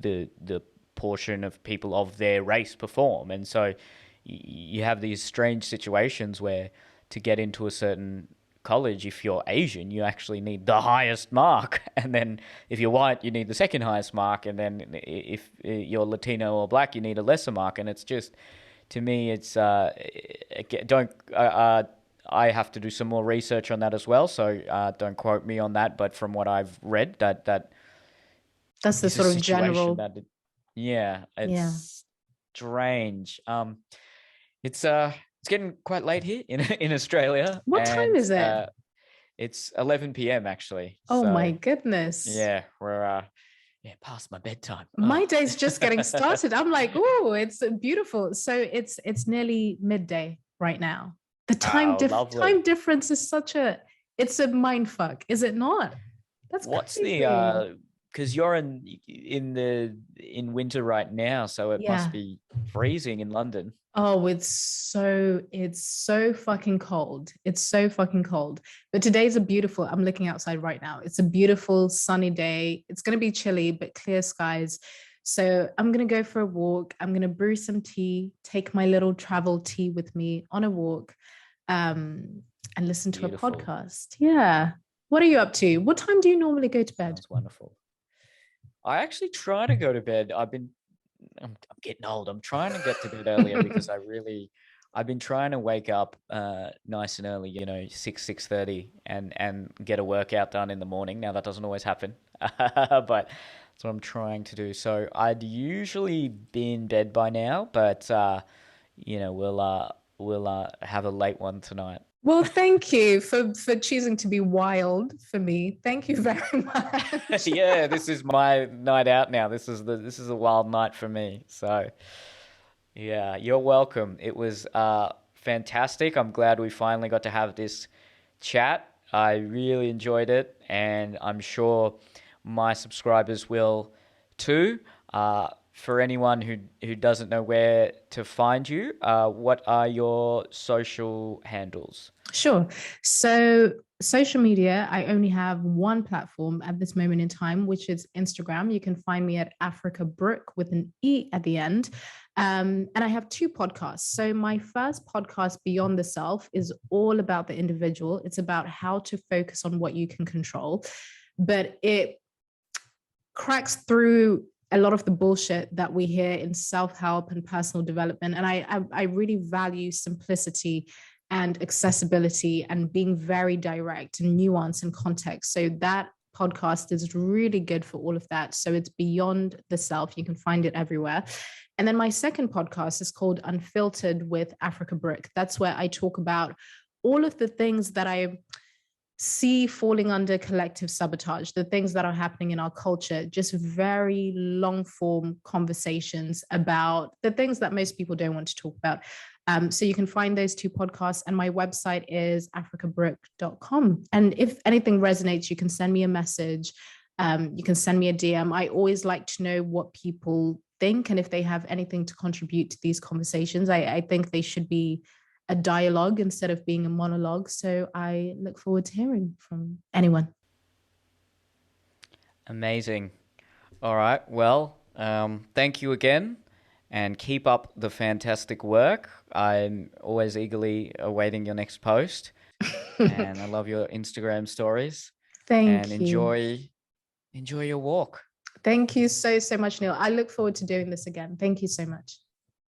the portion of people of their race perform. And so you have these strange situations where to get into a certain college, if you're Asian, you actually need the highest mark. And then if you're white, you need the second highest mark. And then if you're Latino or black, you need a lesser mark. And it's just, to me, it's, I have to do some more research on that as well. So don't quote me on that. But from what I've read, that's the sort of general. Yeah, Yeah. it's strange. It's getting quite late here in Australia. What time is it? It's 11 p.m. actually. Oh So, my goodness. yeah, we're past my bedtime. My day's just getting started. I'm like, oh, it's beautiful. So it's nearly midday right now. The time difference is it's a mind fuck, is it not? That's What's crazy. Because you're in winter right now, so it must be freezing in London. Oh, it's so fucking cold. It's so fucking cold. But today's I'm looking outside right now. It's a beautiful sunny day. It's going to be chilly, but clear skies. So I'm going to go for a walk. I'm going to brew some tea, take my little travel tea with me on a walk, and listen to a podcast. Yeah. What are you up to? What time do you normally go to bed? That's wonderful. I actually try to go to bed. I'm getting old. I'm trying to get to bed earlier because I've been trying to wake up nice and early, 6:30 and get a workout done in the morning. Now that doesn't always happen, but that's what I'm trying to do. So I'd usually be in bed by now, but we'll have a late one tonight. Well, thank you for choosing to be wild for me. Thank you very much. Yeah, this is my night out now. This is a wild night for me. So, yeah, you're welcome. It was fantastic. I'm glad we finally got to have this chat. I really enjoyed it, and I'm sure my subscribers will too. For anyone who doesn't know where to find you, what are your social handles? Sure. So social media, I only have one platform at this moment in time, which is Instagram. You can find me at africabrooke with an E at the end. And I have two podcasts. So my first podcast, Beyond the Self, is all about the individual. It's about how to focus on what you can control, but it cracks through a lot of the bullshit that we hear in self-help and personal development. And I really value simplicity and accessibility and being very direct and nuance and context. So that podcast is really good for all of that. So it's Beyond the Self. You can find it everywhere. And then my second podcast is called Unfiltered with Africa Brooke. That's where I talk about all of the things that I see falling under collective sabotage, the things that are happening in our culture, just very long form conversations about the things that most people don't want to talk about. So you can find those two podcasts, and my website is africabrooke.com. And if anything resonates, you can send me a message. You can send me a DM. I always like to know what people think, and if they have anything to contribute to these conversations. I think they should be a dialogue instead of being a monologue. So I look forward to hearing from anyone. Amazing. All right. Well, thank you again, and keep up the fantastic work. I'm always eagerly awaiting your next post, and I love your Instagram stories. Thank you. Enjoy your walk. Thank you so much, Neel. I look forward to doing this again. Thank you so much.